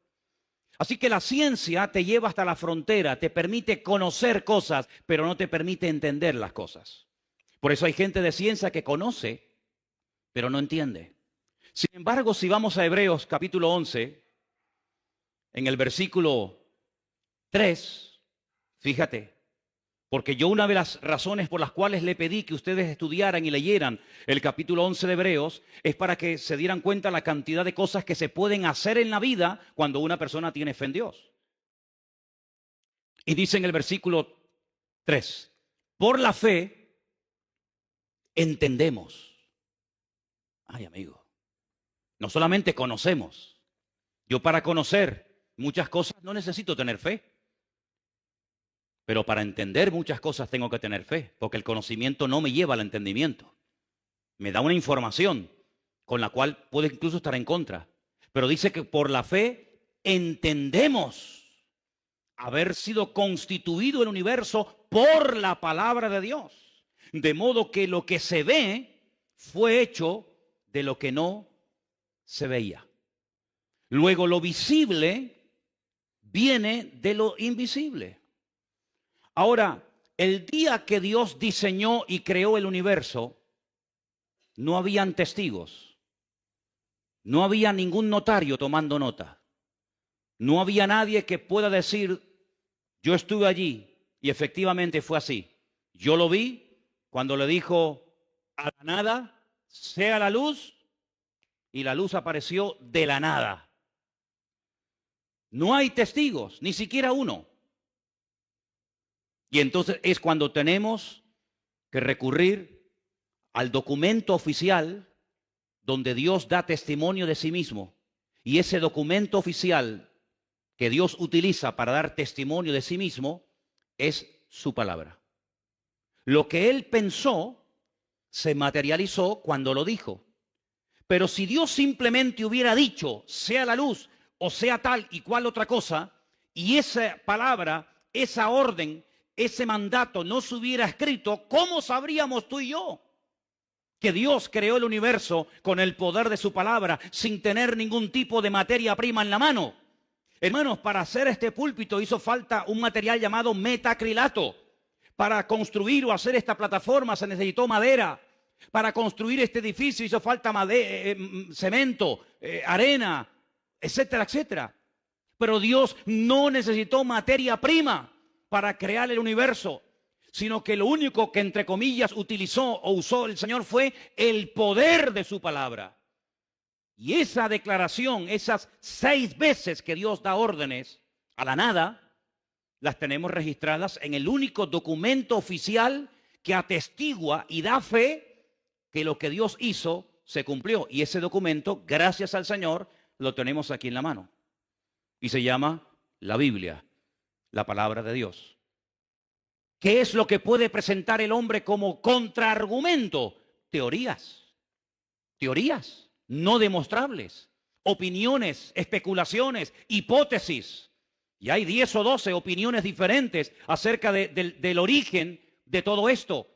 Así que la ciencia te lleva hasta la frontera, te permite conocer cosas, pero no te permite entender las cosas. Por eso hay gente de ciencia que conoce, pero no entiende. Sin embargo, si vamos a Hebreos capítulo 11, en el versículo 3, fíjate, porque yo una de las razones por las cuales le pedí que ustedes estudiaran y leyeran el capítulo 11 de Hebreos es para que se dieran cuenta la cantidad de cosas que se pueden hacer en la vida cuando una persona tiene fe en Dios. Y dice en el versículo 3, por la fe entendemos. Ay, amigo, no solamente conocemos. Yo para conocer muchas cosas no necesito tener fe. Pero para entender muchas cosas tengo que tener fe, porque el conocimiento no me lleva al entendimiento. Me da una información con la cual puedo incluso estar en contra. Pero dice que por la fe entendemos haber sido constituido el universo por la palabra de Dios. De modo que lo que se ve fue hecho de lo que no se veía. Luego lo visible viene de lo invisible. Ahora, el día que Dios diseñó y creó el universo, no habían testigos, no había ningún notario tomando nota, no había nadie que pueda decir, yo estuve allí, Y efectivamente fue así. Yo lo vi cuando le dijo a la nada, sea la luz, y la luz apareció de la nada. No hay testigos, ni siquiera uno. Y entonces es cuando tenemos que recurrir al documento oficial donde Dios da testimonio de sí mismo. Y ese documento oficial que Dios utiliza para dar testimonio de sí mismo es su palabra. Lo que Él pensó se materializó cuando lo dijo. Pero si Dios simplemente hubiera dicho, sea la luz o sea tal y cual otra cosa, y esa palabra, esa orden, ese mandato no se hubiera escrito, ¿cómo sabríamos tú y yo que Dios creó el universo con el poder de su palabra sin tener ningún tipo de materia prima en la mano? Hermanos, para hacer este púlpito hizo falta un material llamado metacrilato. Para construir o hacer esta plataforma se necesitó madera. Para construir este edificio hizo falta cemento, arena, etcétera, etcétera. Pero Dios no necesitó materia prima para crear el universo, sino que lo único que, entre comillas, utilizó o usó el Señor fue el poder de su palabra. Y esa declaración, esas 6 veces que Dios da órdenes a la nada, las tenemos registradas en el único documento oficial que atestigua y da fe que lo que Dios hizo se cumplió. Y ese documento, gracias al Señor, lo tenemos aquí en la mano. Y se llama la Biblia, la palabra de Dios. ¿Qué es lo que puede presentar el hombre como contraargumento? Teorías. Teorías no demostrables. Opiniones, especulaciones, hipótesis. Y hay 10 o 12 opiniones diferentes acerca del origen de todo esto.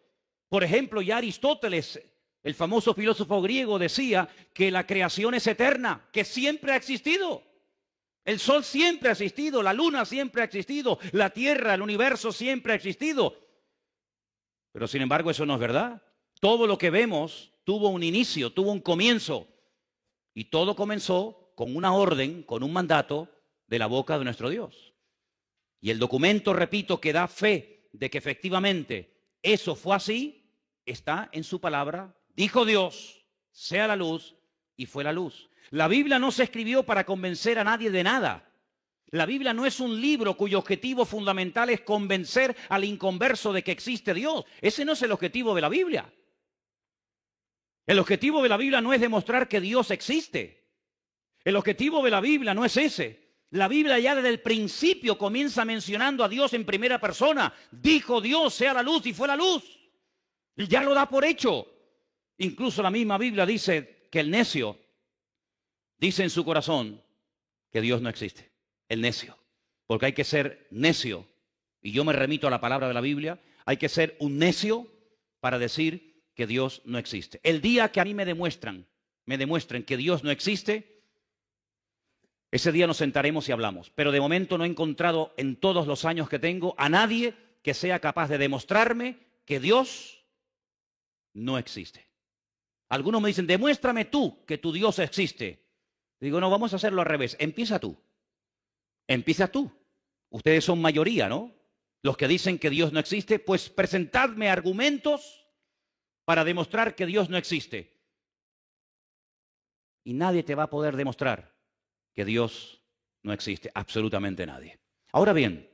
Por ejemplo, ya Aristóteles, el famoso filósofo griego, decía que la creación es eterna, que siempre ha existido. El sol siempre ha existido, la luna siempre ha existido, la tierra, el universo siempre ha existido. Pero sin embargo eso no es verdad. Todo lo que vemos tuvo un inicio, tuvo un comienzo. Y todo comenzó con una orden, con un mandato de la boca de nuestro Dios. Y el documento, repito, que da fe de que efectivamente eso fue así, está en su palabra. Dijo Dios, sea la luz, y fue la luz. La Biblia no se escribió para convencer a nadie de nada. La Biblia no es un libro cuyo objetivo fundamental es convencer al inconverso de que existe Dios. Ese no es el objetivo de la Biblia. El objetivo de la Biblia no es demostrar que Dios existe. El objetivo de la Biblia no es ese. La Biblia ya desde el principio comienza mencionando a Dios en primera persona. Dijo Dios, sea la luz, y fue la luz. Y ya lo da por hecho. Incluso la misma Biblia dice que el necio dice en su corazón que Dios no existe. El necio. Porque hay que ser necio. Y yo me remito a la palabra de la Biblia. Hay que ser un necio para decir que Dios no existe. El día que a mí me demuestren que Dios no existe, ese día nos sentaremos y hablamos. Pero de momento no he encontrado en todos los años que tengo a nadie que sea capaz de demostrarme que Dios no existe. Algunos me dicen, demuéstrame tú que tu Dios existe. Digo, no, vamos a hacerlo al revés. Empieza tú. Empieza tú. Ustedes son mayoría, ¿no? Los que dicen que Dios no existe, pues presentadme argumentos para demostrar que Dios no existe. Y nadie te va a poder demostrar que Dios no existe. Absolutamente nadie. Ahora bien,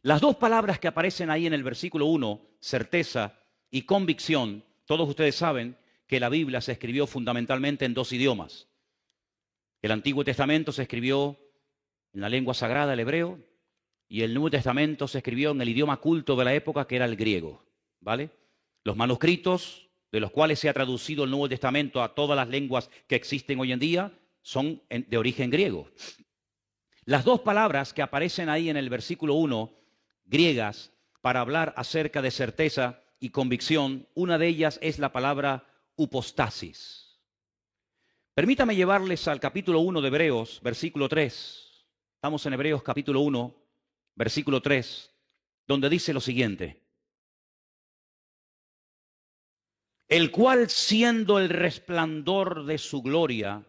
las 2 palabras que aparecen ahí en el versículo 1, certeza y convicción, todos ustedes saben que la Biblia se escribió fundamentalmente en 2 idiomas. El Antiguo Testamento se escribió en la lengua sagrada, el hebreo, y el Nuevo Testamento se escribió en el idioma culto de la época, que era el griego, ¿vale? Los manuscritos de los cuales se ha traducido el Nuevo Testamento a todas las lenguas que existen hoy en día son de origen griego. Las 2 palabras que aparecen ahí en el versículo 1, griegas, para hablar acerca de certeza y convicción, una de ellas es la palabra upostasis. Permítame llevarles al capítulo 1 de Hebreos, versículo 3. Estamos en Hebreos capítulo 1, versículo 3, donde dice lo siguiente. El cual, siendo el resplandor de su gloria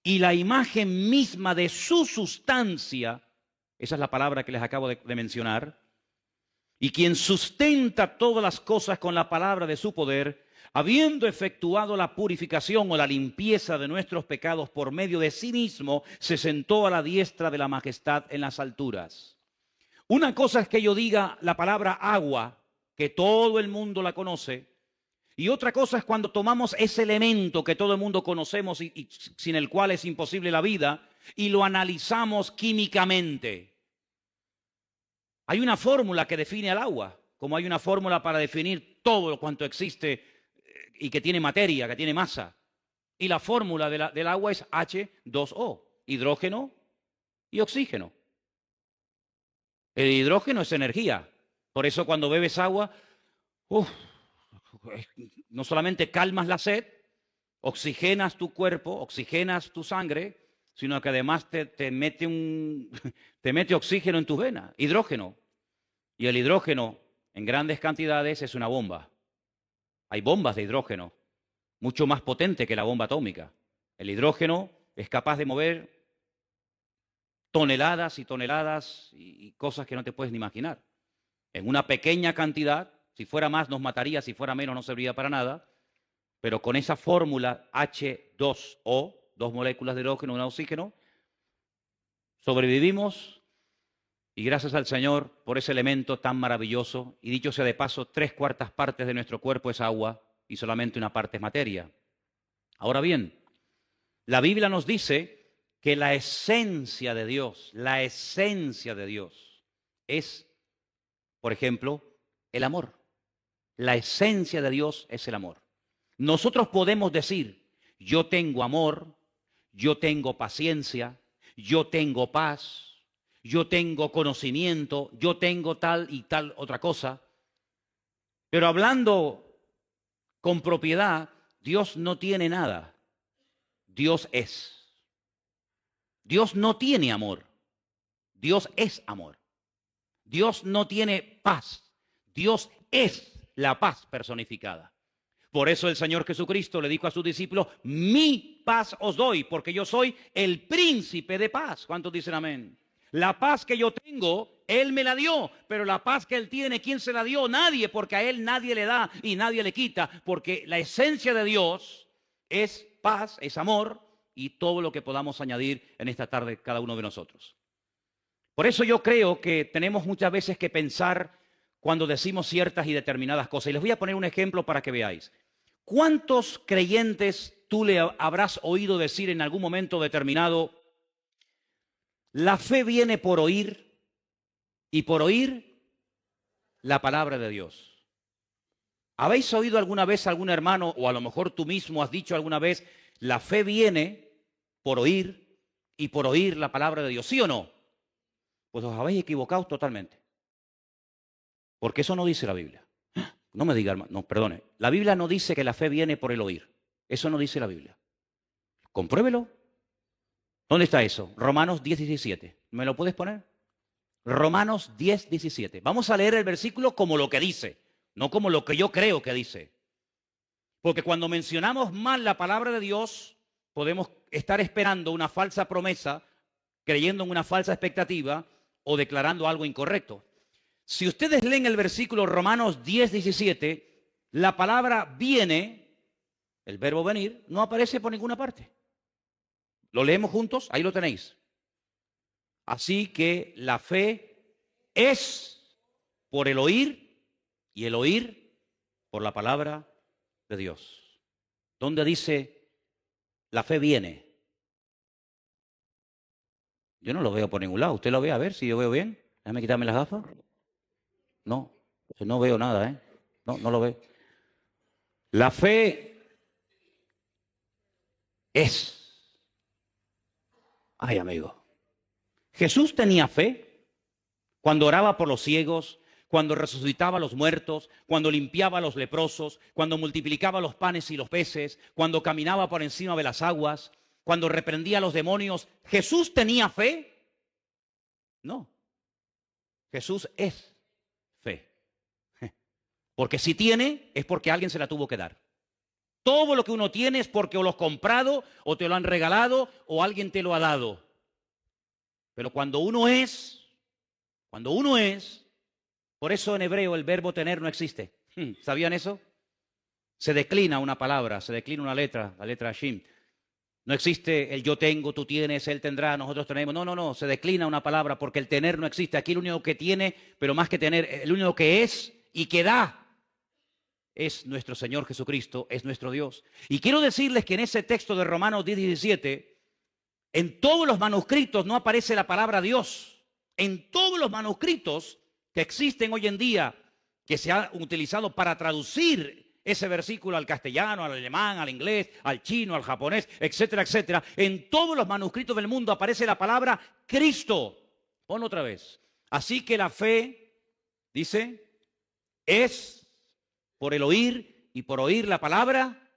y la imagen misma de su sustancia, esa es la palabra que les acabo de mencionar, y quien sustenta todas las cosas con la palabra de su poder, habiendo efectuado la purificación o la limpieza de nuestros pecados por medio de sí mismo, se sentó a la diestra de la majestad en las alturas. Una cosa es que yo diga la palabra agua, que todo el mundo la conoce, y otra cosa es cuando tomamos ese elemento que todo el mundo conocemos y sin el cual es imposible la vida, y lo analizamos químicamente. Hay una fórmula que define al agua, como hay una fórmula para definir todo lo cuanto existe y que tiene materia, que tiene masa. Y la fórmula del agua es H2O, hidrógeno y oxígeno. El hidrógeno es energía. Por eso cuando bebes agua, no solamente calmas la sed, oxigenas tu cuerpo, oxigenas tu sangre, sino que además te mete oxígeno en tus venas, hidrógeno. Y el hidrógeno en grandes cantidades es una bomba. Hay bombas de hidrógeno, mucho más potente que la bomba atómica. El hidrógeno es capaz de mover toneladas y toneladas y cosas que no te puedes ni imaginar. En una pequeña cantidad, si fuera más nos mataría, si fuera menos no serviría para nada, pero con esa fórmula H2O, 2 moléculas de hidrógeno, un oxígeno, sobrevivimos y gracias al Señor por ese elemento tan maravilloso. Y dicho sea de paso, 3/4 partes de nuestro cuerpo es agua y solamente una parte es materia. Ahora bien, la Biblia nos dice que la esencia de Dios es, por ejemplo, el amor. La esencia de Dios es el amor. Nosotros podemos decir, yo tengo amor, yo tengo paciencia, yo tengo paz, yo tengo conocimiento, yo tengo tal y tal otra cosa. Pero hablando con propiedad, Dios no tiene nada. Dios es. Dios no tiene amor. Dios es amor. Dios no tiene paz. Dios es la paz personificada. Por eso el Señor Jesucristo le dijo a sus discípulos, mi paz os doy, porque yo soy el príncipe de paz. ¿Cuántos dicen amén? La paz que yo tengo, Él me la dio, pero la paz que Él tiene, ¿quién se la dio? Nadie, porque a Él nadie le da y nadie le quita, porque la esencia de Dios es paz, es amor y todo lo que podamos añadir en esta tarde cada uno de nosotros. Por eso yo creo que tenemos muchas veces que pensar cuando decimos ciertas y determinadas cosas. Y les voy a poner un ejemplo para que veáis. ¿Cuántos creyentes tú le habrás oído decir en algún momento determinado, la fe viene por oír y por oír la palabra de Dios? ¿Habéis oído alguna vez a algún hermano, o a lo mejor tú mismo has dicho alguna vez, la fe viene por oír y por oír la palabra de Dios? ¿Sí o no? Pues os habéis equivocado totalmente. Porque eso no dice la Biblia. No me diga, hermano, no, perdone. La Biblia no dice que la fe viene por el oír. Eso no dice la Biblia. Compruébelo. ¿Dónde está eso? Romanos 10:17. ¿Me lo puedes poner? Romanos 10:17. Vamos a leer el versículo como lo que dice, no como lo que yo creo que dice. Porque cuando mencionamos mal la palabra de Dios, podemos estar esperando una falsa promesa, creyendo en una falsa expectativa o declarando algo incorrecto. Si ustedes leen el versículo Romanos 10:17, la palabra viene, el verbo venir, no aparece por ninguna parte. ¿Lo leemos juntos? Ahí lo tenéis. Así que la fe es por el oír y el oír por la palabra de Dios. ¿Dónde dice la fe viene? Yo no lo veo por ningún lado. ¿Usted lo ve? A ver si yo veo bien. Déjame quitarme las gafas. No, no veo nada, ¿eh? No lo veo. La fe es. Ay, amigo. Jesús tenía fe cuando oraba por los ciegos, cuando resucitaba a los muertos, cuando limpiaba a los leprosos, cuando multiplicaba los panes y los peces, cuando caminaba por encima de las aguas, cuando reprendía a los demonios. ¿Jesús tenía fe? No. Jesús es fe. Porque si tiene, es porque alguien se la tuvo que dar. Todo lo que uno tiene es porque o lo has comprado, o te lo han regalado, o alguien te lo ha dado. Pero cuando uno es, Por eso en hebreo el verbo tener no existe. ¿Sabían eso? Se declina una palabra, se declina una letra, la letra Shin. No existe el yo tengo, tú tienes, él tendrá, nosotros tenemos. No, no, no, se declina una palabra porque el tener no existe. Aquí el único que tiene, pero más que tener, el único que es y que da es nuestro Señor Jesucristo, es nuestro Dios. Y quiero decirles que en ese texto de Romanos 10:17, en todos los manuscritos no aparece la palabra Dios. En todos los manuscritos que existen hoy en día, que se han utilizado para traducir ese versículo al castellano, al alemán, al inglés, al chino, al japonés, etcétera, etcétera, en todos los manuscritos del mundo aparece la palabra Cristo. Ponlo otra vez. Así que la fe, dice, es por el oír y por oír la palabra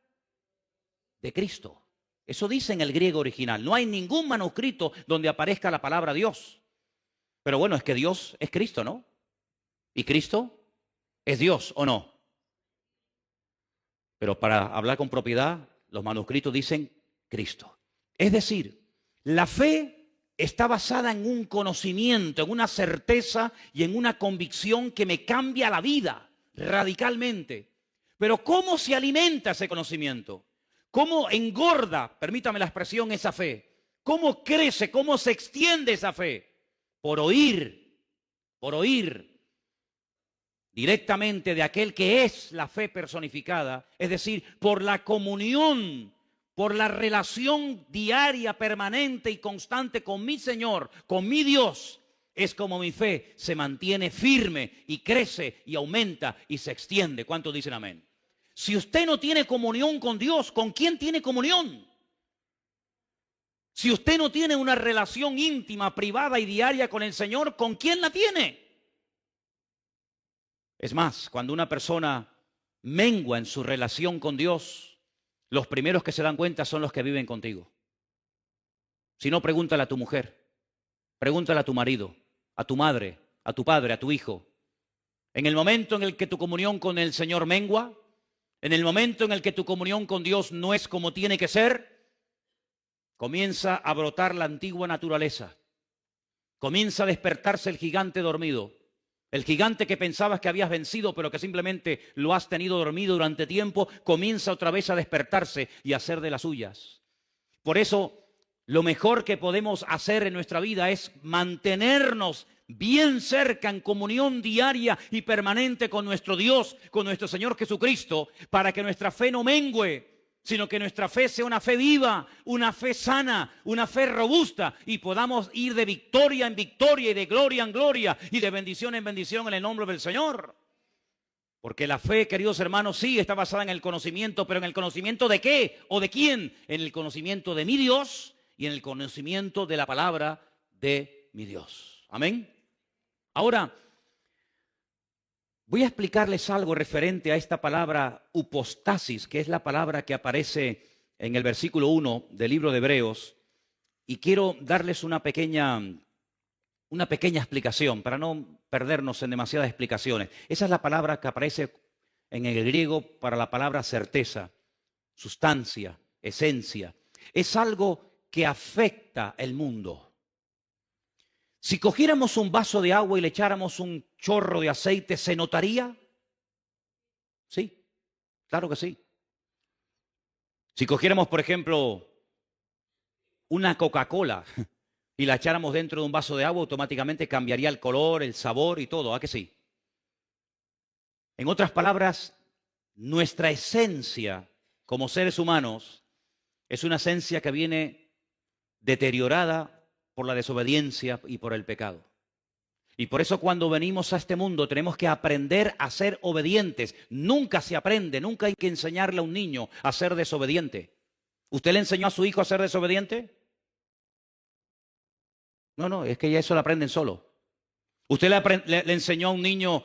de Cristo. Eso dice en el griego original. No hay ningún manuscrito donde aparezca la palabra Dios. Pero bueno, es que Dios es Cristo, ¿no? ¿Y Cristo es Dios o no? Pero para hablar con propiedad, los manuscritos dicen Cristo. Es decir, la fe está basada en un conocimiento, en una certeza y en una convicción que me cambia la vida radicalmente. Pero ¿cómo se alimenta ese conocimiento? ¿Cómo engorda, permítame la expresión, esa fe? ¿Cómo crece, cómo se extiende esa fe? Por oír directamente de aquel que es la fe personificada, es decir, por la comunión, por la relación diaria, permanente y constante con mi Señor, con mi Dios, es como mi fe se mantiene firme y crece y aumenta y se extiende. ¿Cuántos dicen amén? Si usted no tiene comunión con Dios, ¿con quién tiene comunión? Si usted no tiene una relación íntima, privada y diaria con el Señor, ¿con quién la tiene? Es más, cuando una persona mengua en su relación con Dios, los primeros que se dan cuenta son los que viven contigo. Si no, pregúntale a tu mujer, pregúntale a tu marido, a tu madre, a tu padre, a tu hijo. En el momento en el que tu comunión con el Señor mengua, en el momento en el que tu comunión con Dios no es como tiene que ser, comienza a brotar la antigua naturaleza. Comienza a despertarse el gigante dormido. El gigante que pensabas que habías vencido, pero que simplemente lo has tenido dormido durante tiempo, comienza otra vez a despertarse y a hacer de las suyas. Por eso, lo mejor que podemos hacer en nuestra vida es mantenernos bien cerca, en comunión diaria y permanente con nuestro Dios, con nuestro Señor Jesucristo, para que nuestra fe no mengüe, sino que nuestra fe sea una fe viva, una fe sana, una fe robusta, y podamos ir de victoria en victoria y de gloria en gloria y de bendición en bendición en el nombre del Señor. Porque la fe, queridos hermanos, sí está basada en el conocimiento, pero ¿en el conocimiento de qué o de quién? En el conocimiento de mi Dios y en el conocimiento de la palabra de mi Dios. Amén. Ahora, voy a explicarles algo referente a esta palabra upostasis, que es la palabra que aparece en el versículo 1 del libro de Hebreos, y quiero darles una pequeña explicación para no perdernos en demasiadas explicaciones. Esa es la palabra que aparece en el griego para la palabra certeza, sustancia, esencia. Es algo que afecta el mundo. Si cogiéramos un vaso de agua y le echáramos un chorro de aceite, ¿se notaría? Sí, claro que sí. Si cogiéramos, por ejemplo, una Coca-Cola y la echáramos dentro de un vaso de agua, automáticamente cambiaría el color, el sabor y todo, ¿a que sí? En otras palabras, nuestra esencia como seres humanos es una esencia que viene deteriorada por la desobediencia y por el pecado. Y por eso cuando venimos a este mundo tenemos que aprender a ser obedientes. Nunca se aprende, nunca hay que enseñarle a un niño a ser desobediente. ¿Usted le enseñó a su hijo a ser desobediente? No, es que ya eso lo aprenden solo. ¿Usted le enseñó a un niño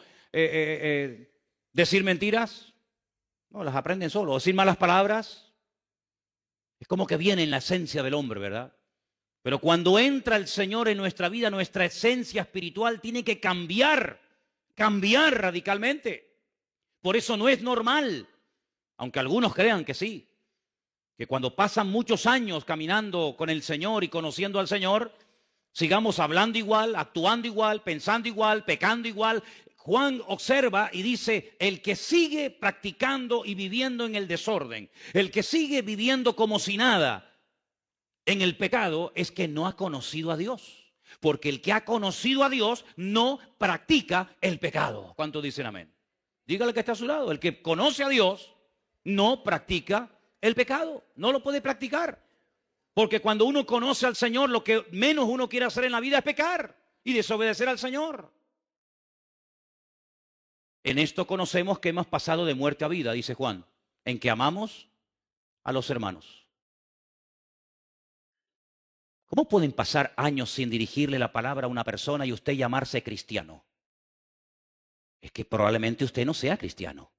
decir mentiras? No, las aprenden solo. ¿Decir malas palabras? Es como que viene en la esencia del hombre, ¿verdad? Pero cuando entra el Señor en nuestra vida, nuestra esencia espiritual tiene que cambiar radicalmente. Por eso no es normal, aunque algunos crean que sí, que cuando pasan muchos años caminando con el Señor y conociendo al Señor, sigamos hablando igual, actuando igual, pensando igual, pecando igual, Juan observa y dice, el que sigue practicando y viviendo en el desorden, el que sigue viviendo como si nada en el pecado, es que no ha conocido a Dios. Porque el que ha conocido a Dios no practica el pecado. ¿Cuántos dicen amén? Dígale que está a su lado. El que conoce a Dios no practica el pecado. No lo puede practicar. Porque cuando uno conoce al Señor, lo que menos uno quiere hacer en la vida es pecar y desobedecer al Señor. En esto conocemos que hemos pasado de muerte a vida, dice Juan, en que amamos a los hermanos. ¿Cómo pueden pasar años sin dirigirle la palabra a una persona y usted llamarse cristiano? Es que probablemente usted no sea cristiano.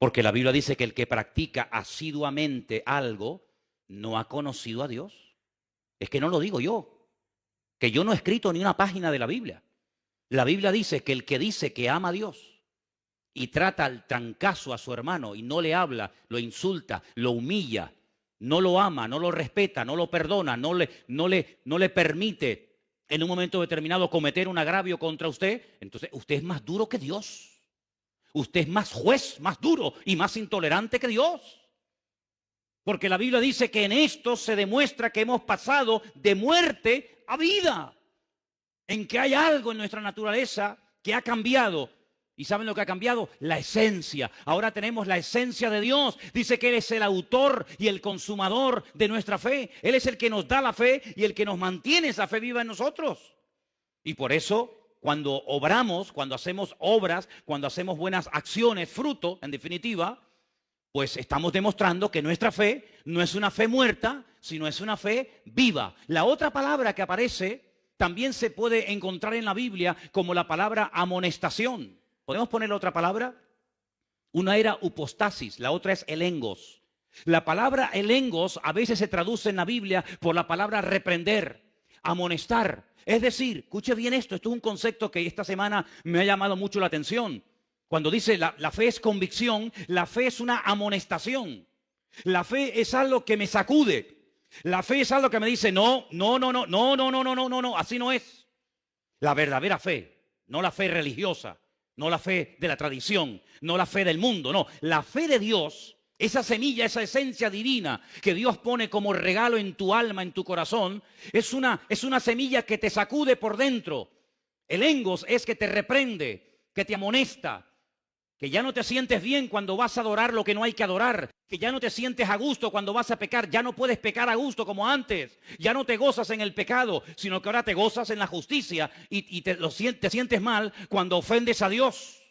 Porque la Biblia dice que el que practica asiduamente algo no ha conocido a Dios. Es que no lo digo yo, que yo no he escrito ni una página de la Biblia. La Biblia dice que ama a Dios y trata al trancazo a su hermano y no le habla, lo insulta, lo humilla, no lo ama, no lo respeta, no lo perdona, no le permite en un momento determinado cometer un agravio contra usted, entonces usted es más duro que Dios. Usted es más juez, más duro y más intolerante que Dios. Porque la Biblia dice que en esto se demuestra que hemos pasado de muerte a vida. En que hay algo en nuestra naturaleza que ha cambiado. ¿Y saben lo que ha cambiado? La esencia. Ahora tenemos la esencia de Dios. Dice que Él es el autor y el consumador de nuestra fe. Él es el que nos da la fe y el que nos mantiene esa fe viva en nosotros. Y por eso, cuando obramos, cuando hacemos obras, cuando hacemos buenas acciones, fruto, en definitiva, pues estamos demostrando que nuestra fe no es una fe muerta, sino es una fe viva. La otra palabra que aparece también se puede encontrar en la Biblia como la palabra amonestación. ¿Podemos poner otra palabra? Una era upostasis, la otra es elengos. La palabra elengos a veces se traduce en la Biblia por la palabra reprender, amonestar. Es decir, escuche bien esto es un concepto que esta semana me ha llamado mucho la atención. Cuando dice la fe es convicción, la fe es una amonestación. La fe es algo que me sacude. La fe es algo que me dice, no, así no es. La verdadera fe, no la fe religiosa, no la fe de la tradición, no la fe del mundo, no. La fe de Dios, esa semilla, esa esencia divina que Dios pone como regalo en tu alma, en tu corazón, es una semilla que te sacude por dentro. El engos es que te reprende, que te amonesta, que ya no te sientes bien cuando vas a adorar lo que no hay que adorar, que ya no te sientes a gusto cuando vas a pecar, ya no puedes pecar a gusto como antes, ya no te gozas en el pecado, sino que ahora te gozas en la justicia y te sientes mal cuando ofendes a Dios.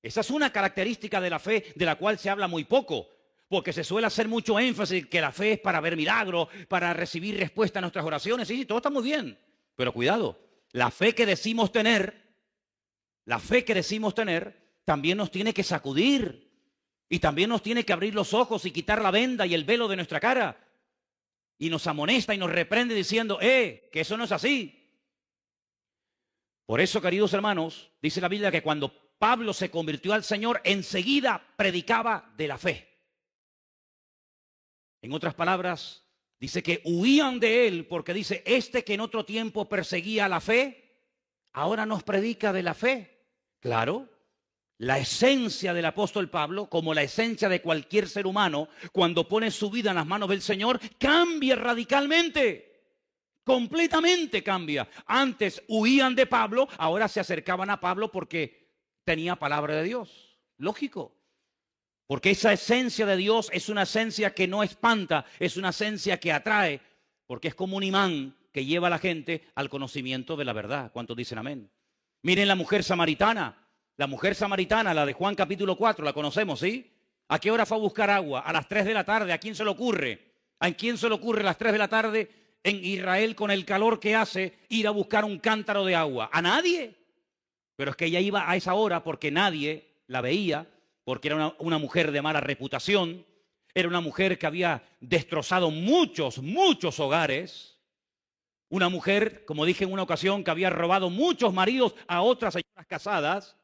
Esa es una característica de la fe de la cual se habla muy poco, porque se suele hacer mucho énfasis que la fe es para ver milagros, para recibir respuesta a nuestras oraciones. Sí, todo está muy bien, pero cuidado, la fe que decimos tener, también nos tiene que sacudir y también nos tiene que abrir los ojos y quitar la venda y el velo de nuestra cara. Y nos amonesta y nos reprende diciendo, que eso no es así. Por eso, queridos hermanos, dice la Biblia que cuando Pablo se convirtió al Señor, enseguida predicaba de la fe. En otras palabras, dice que huían de él porque dice, que en otro tiempo perseguía la fe, ahora nos predica de la fe. Claro. La esencia del apóstol Pablo, como la esencia de cualquier ser humano, cuando pone su vida en las manos del Señor, cambia radicalmente, completamente cambia. Antes huían de Pablo, ahora se acercaban a Pablo porque tenía palabra de Dios. Lógico, porque esa esencia de Dios es una esencia que no espanta, es una esencia que atrae, porque es como un imán que lleva a la gente al conocimiento de la verdad. ¿Cuántos dicen amén? Miren la mujer samaritana. La mujer samaritana, la de Juan capítulo 4, la conocemos, ¿sí? ¿A qué hora fue a buscar agua? A las 3 de la tarde. ¿A quién se le ocurre? ¿A quién se le ocurre a las 3 de la tarde en Israel con el calor que hace ir a buscar un cántaro de agua? A nadie. Pero es que ella iba a esa hora porque nadie la veía, porque era una mujer de mala reputación, era una mujer que había destrozado muchos hogares, una mujer, como dije en una ocasión, que había robado muchos maridos a otras señoras casadas.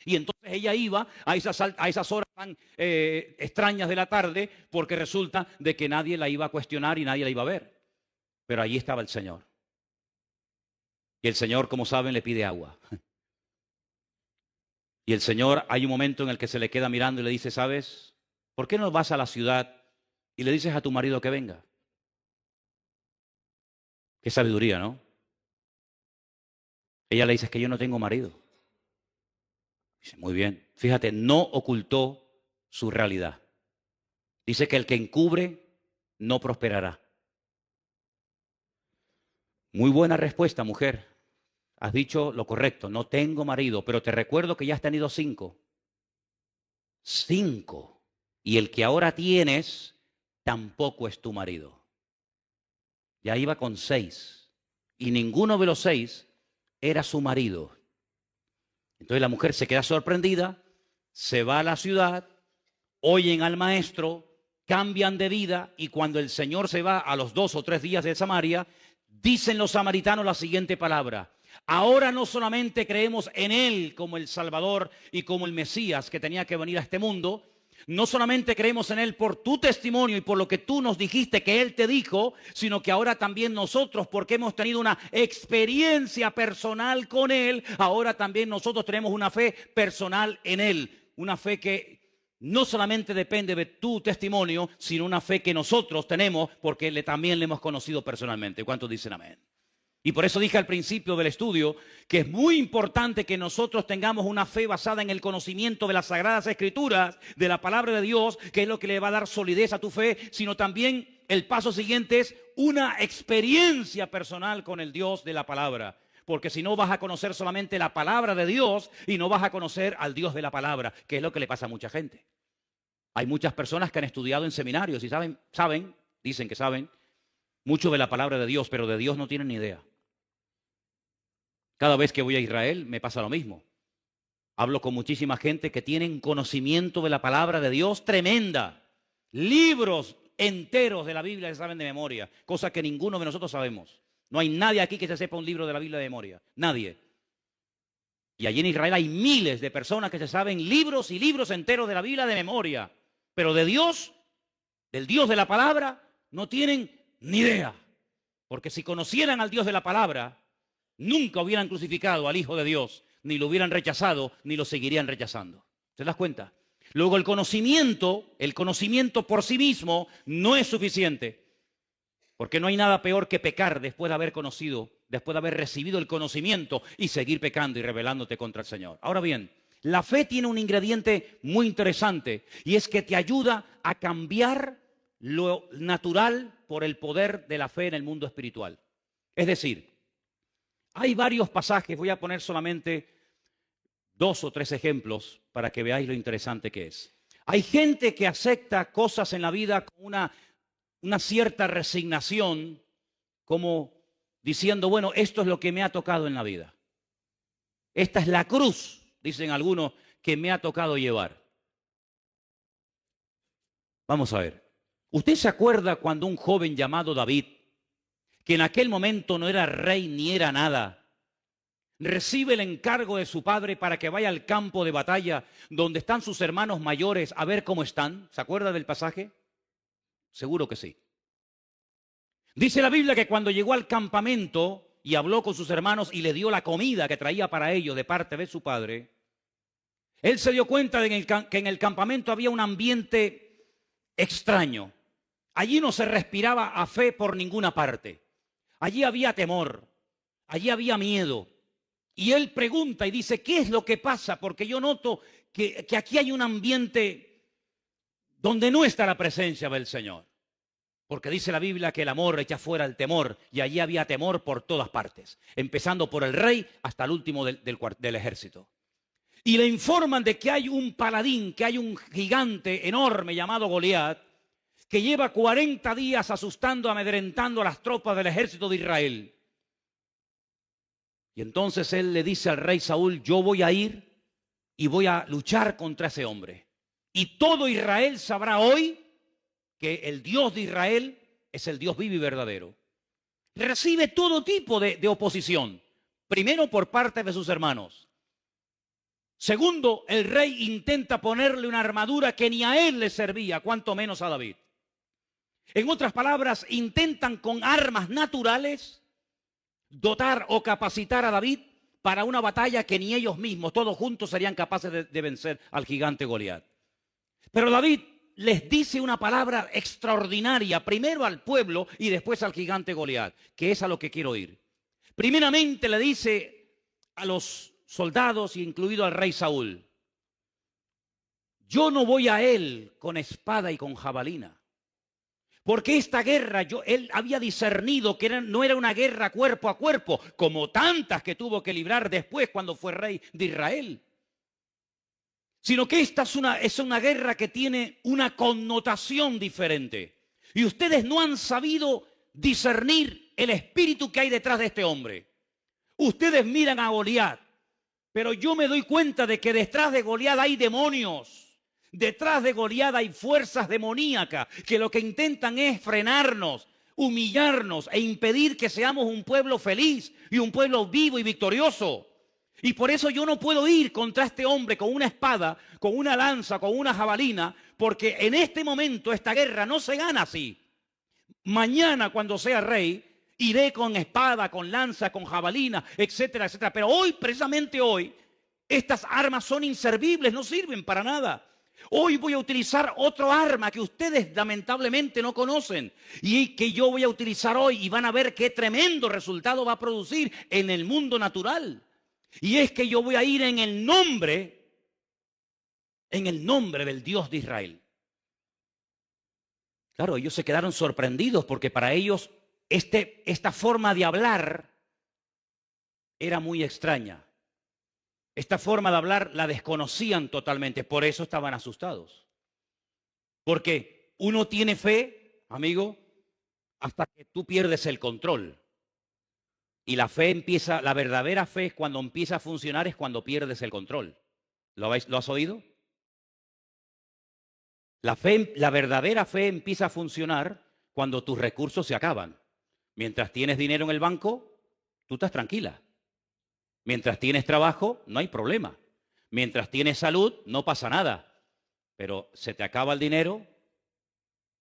Y entonces ella iba a esas horas tan extrañas de la tarde porque resulta de que nadie la iba a cuestionar y nadie la iba a ver. Pero allí estaba el Señor. Y el Señor, como saben, le pide agua. Y el Señor, hay un momento en el que se le queda mirando y le dice, ¿sabes? ¿Por qué no vas a la ciudad y le dices a tu marido que venga? Qué sabiduría, ¿no? Ella le dice, es que yo no tengo marido. Dice, muy bien. Fíjate, no ocultó su realidad. Dice que el que encubre no prosperará. Muy buena respuesta, mujer. Has dicho lo correcto, no tengo marido, pero te recuerdo que ya has tenido 5. 5. Y el que ahora tienes tampoco es tu marido. Ya iba con 6. Y ninguno de los 6 era su marido. Entonces la mujer se queda sorprendida, se va a la ciudad, oyen al maestro, cambian de vida y cuando el Señor se va a los 2 o 3 días de Samaria, dicen los samaritanos la siguiente palabra. Ahora no solamente creemos en Él como el Salvador y como el Mesías que tenía que venir a este mundo, no solamente creemos en Él por tu testimonio y por lo que tú nos dijiste que Él te dijo, sino que ahora también nosotros, porque hemos tenido una experiencia personal con Él, ahora también nosotros tenemos una fe personal en Él. Una fe que no solamente depende de tu testimonio, sino una fe que nosotros tenemos porque también le hemos conocido personalmente. ¿Cuántos dicen amén? Y por eso dije al principio del estudio que es muy importante que nosotros tengamos una fe basada en el conocimiento de las Sagradas Escrituras, de la palabra de Dios, que es lo que le va a dar solidez a tu fe, sino también el paso siguiente es una experiencia personal con el Dios de la palabra. Porque si no vas a conocer solamente la palabra de Dios y no vas a conocer al Dios de la palabra, que es lo que le pasa a mucha gente. Hay muchas personas que han estudiado en seminarios y dicen que saben mucho de la palabra de Dios, pero de Dios no tienen ni idea. Cada vez que voy a Israel me pasa lo mismo. Hablo con muchísima gente que tienen conocimiento de la palabra de Dios tremenda. Libros enteros de la Biblia se saben de memoria, cosa que ninguno de nosotros sabemos. No hay nadie aquí que se sepa un libro de la Biblia de memoria. Nadie. Y allí en Israel hay miles de personas que se saben libros y libros enteros de la Biblia de memoria. Pero de Dios, del Dios de la palabra, no tienen ni idea. Porque si conocieran al Dios de la palabra, nunca hubieran crucificado al Hijo de Dios, ni lo hubieran rechazado, ni lo seguirían rechazando. ¿Te das cuenta? Luego el conocimiento por sí mismo no es suficiente. Porque no hay nada peor que pecar después de haber conocido, después de haber recibido el conocimiento y seguir pecando y rebelándote contra el Señor. Ahora bien, la fe tiene un ingrediente muy interesante y es que te ayuda a cambiar lo natural por el poder de la fe en el mundo espiritual. Es decir, hay varios pasajes, voy a poner solamente 2 o 3 ejemplos para que veáis lo interesante que es. Hay gente que acepta cosas en la vida con una cierta resignación, como diciendo, bueno, esto es lo que me ha tocado en la vida. Esta es la cruz, dicen algunos, que me ha tocado llevar. Vamos a ver. ¿Usted se acuerda cuando un joven llamado David, que en aquel momento no era rey ni era nada, recibe el encargo de su padre para que vaya al campo de batalla donde están sus hermanos mayores a ver cómo están? ¿Se acuerda del pasaje? Seguro que sí. Dice la Biblia que cuando llegó al campamento y habló con sus hermanos y le dio la comida que traía para ellos de parte de su padre, él se dio cuenta de que en el campamento había un ambiente extraño. Allí no se respiraba a fe por ninguna parte. Allí había temor, allí había miedo. Y él pregunta y dice, ¿qué es lo que pasa? Porque yo noto que aquí hay un ambiente donde no está la presencia del Señor. Porque dice la Biblia que el amor echa fuera el temor, y allí había temor por todas partes, empezando por el rey hasta el último del ejército. Y le informan de que hay un paladín, que hay un gigante enorme llamado Goliat, que lleva 40 días asustando, amedrentando a las tropas del ejército de Israel. Y entonces él le dice al rey Saúl, yo voy a ir y voy a luchar contra ese hombre. Y todo Israel sabrá hoy que el Dios de Israel es el Dios vivo y verdadero. Recibe todo tipo de oposición. Primero, por parte de sus hermanos. Segundo, el rey intenta ponerle una armadura que ni a él le servía, cuanto menos a David. En otras palabras, intentan con armas naturales dotar o capacitar a David para una batalla que ni ellos mismos, todos juntos, serían capaces de vencer al gigante Goliat. Pero David les dice una palabra extraordinaria, primero al pueblo y después al gigante Goliat, que es a lo que quiero ir. Primeramente le dice a los soldados, incluido al rey Saúl: yo no voy a él con espada y con jabalina. Porque esta guerra, él había discernido que no era una guerra cuerpo a cuerpo, como tantas que tuvo que librar después cuando fue rey de Israel. Sino que esta es una guerra que tiene una connotación diferente. Y ustedes no han sabido discernir el espíritu que hay detrás de este hombre. Ustedes miran a Goliat, pero yo me doy cuenta de que detrás de Goliat hay demonios. Detrás de Goliat hay fuerzas demoníacas que lo que intentan es frenarnos, humillarnos e impedir que seamos un pueblo feliz y un pueblo vivo y victorioso. Y por eso yo no puedo ir contra este hombre con una espada, con una lanza, con una jabalina, porque en este momento esta guerra no se gana así. Mañana, cuando sea rey, iré con espada, con lanza, con jabalina, etcétera, etcétera. Pero hoy, precisamente hoy, estas armas son inservibles, no sirven para nada. Hoy voy a utilizar otro arma que ustedes lamentablemente no conocen y que yo voy a utilizar hoy, y van a ver qué tremendo resultado va a producir en el mundo natural. Y es que yo voy a ir en el nombre del Dios de Israel. Claro, ellos se quedaron sorprendidos porque para ellos esta forma de hablar era muy extraña. Esta forma de hablar la desconocían totalmente, por eso estaban asustados. Porque uno tiene fe, amigo, hasta que tú pierdes el control. Y la verdadera fe es cuando empieza a funcionar, es cuando pierdes el control. ¿Lo has oído? La verdadera fe empieza a funcionar cuando tus recursos se acaban. Mientras tienes dinero en el banco, tú estás tranquila. Mientras tienes trabajo, no hay problema. Mientras tienes salud, no pasa nada. Pero se te acaba el dinero,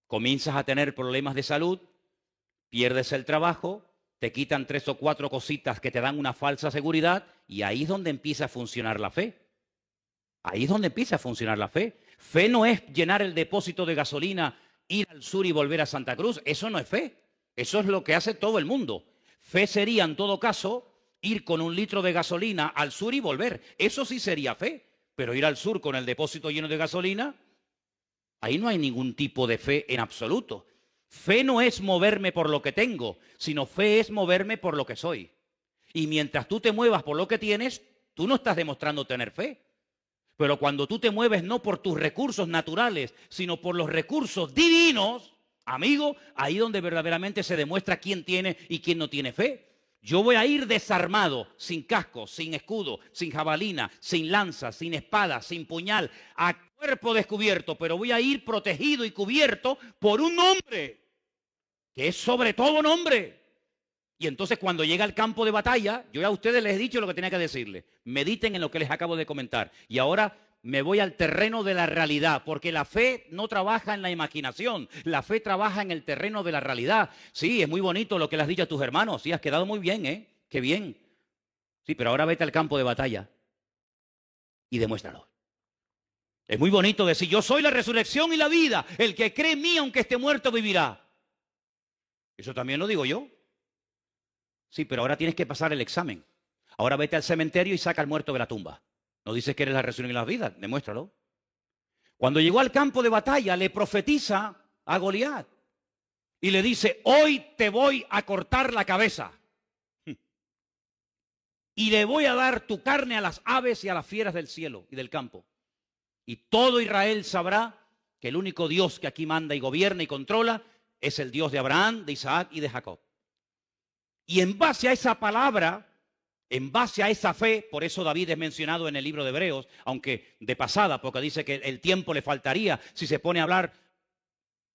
comienzas a tener problemas de salud, pierdes el trabajo, te quitan 3 o 4 cositas que te dan una falsa seguridad, y ahí es donde empieza a funcionar la fe. Ahí es donde empieza a funcionar la fe. Fe no es llenar el depósito de gasolina, ir al sur y volver a Santa Cruz. Eso no es fe. Eso es lo que hace todo el mundo. Fe sería, en todo caso, ir con 1 litro de gasolina al sur y volver. Eso sí sería fe. Pero ir al sur con el depósito lleno de gasolina, ahí no hay ningún tipo de fe en absoluto. Fe no es moverme por lo que tengo, sino fe es moverme por lo que soy. Y mientras tú te muevas por lo que tienes, tú no estás demostrando tener fe. Pero cuando tú te mueves no por tus recursos naturales, sino por los recursos divinos, amigo, ahí donde verdaderamente se demuestra quién tiene y quién no tiene fe. Yo voy a ir desarmado, sin casco, sin escudo, sin jabalina, sin lanza, sin espada, sin puñal, a cuerpo descubierto, pero voy a ir protegido y cubierto por un nombre, que es sobre todo nombre. Y entonces cuando llega al campo de batalla, yo ya a ustedes les he dicho lo que tenía que decirles. Mediten en lo que les acabo de comentar. Y ahora me voy al terreno de la realidad, porque la fe no trabaja en la imaginación, la fe trabaja en el terreno de la realidad. Sí, es muy bonito lo que le has dicho a tus hermanos, sí, has quedado muy bien, ¿eh? Qué bien. Sí, pero ahora vete al campo de batalla y demuéstralo. Es muy bonito decir, yo soy la resurrección y la vida, el que cree en mí aunque esté muerto vivirá. Eso también lo digo yo. Sí, pero ahora tienes que pasar el examen. Ahora vete al cementerio y saca al muerto de la tumba. No dices que eres la resurrección y la vida, demuéstralo. Cuando llegó al campo de batalla, le profetiza a Goliat y le dice, hoy te voy a cortar la cabeza y le voy a dar tu carne a las aves y a las fieras del cielo y del campo. Y todo Israel sabrá que el único Dios que aquí manda y gobierna y controla es el Dios de Abraham, de Isaac y de Jacob. Y en base a esa palabra, en base a esa fe, por eso David es mencionado en el libro de Hebreos, aunque de pasada, porque dice que el tiempo le faltaría si se pone a hablar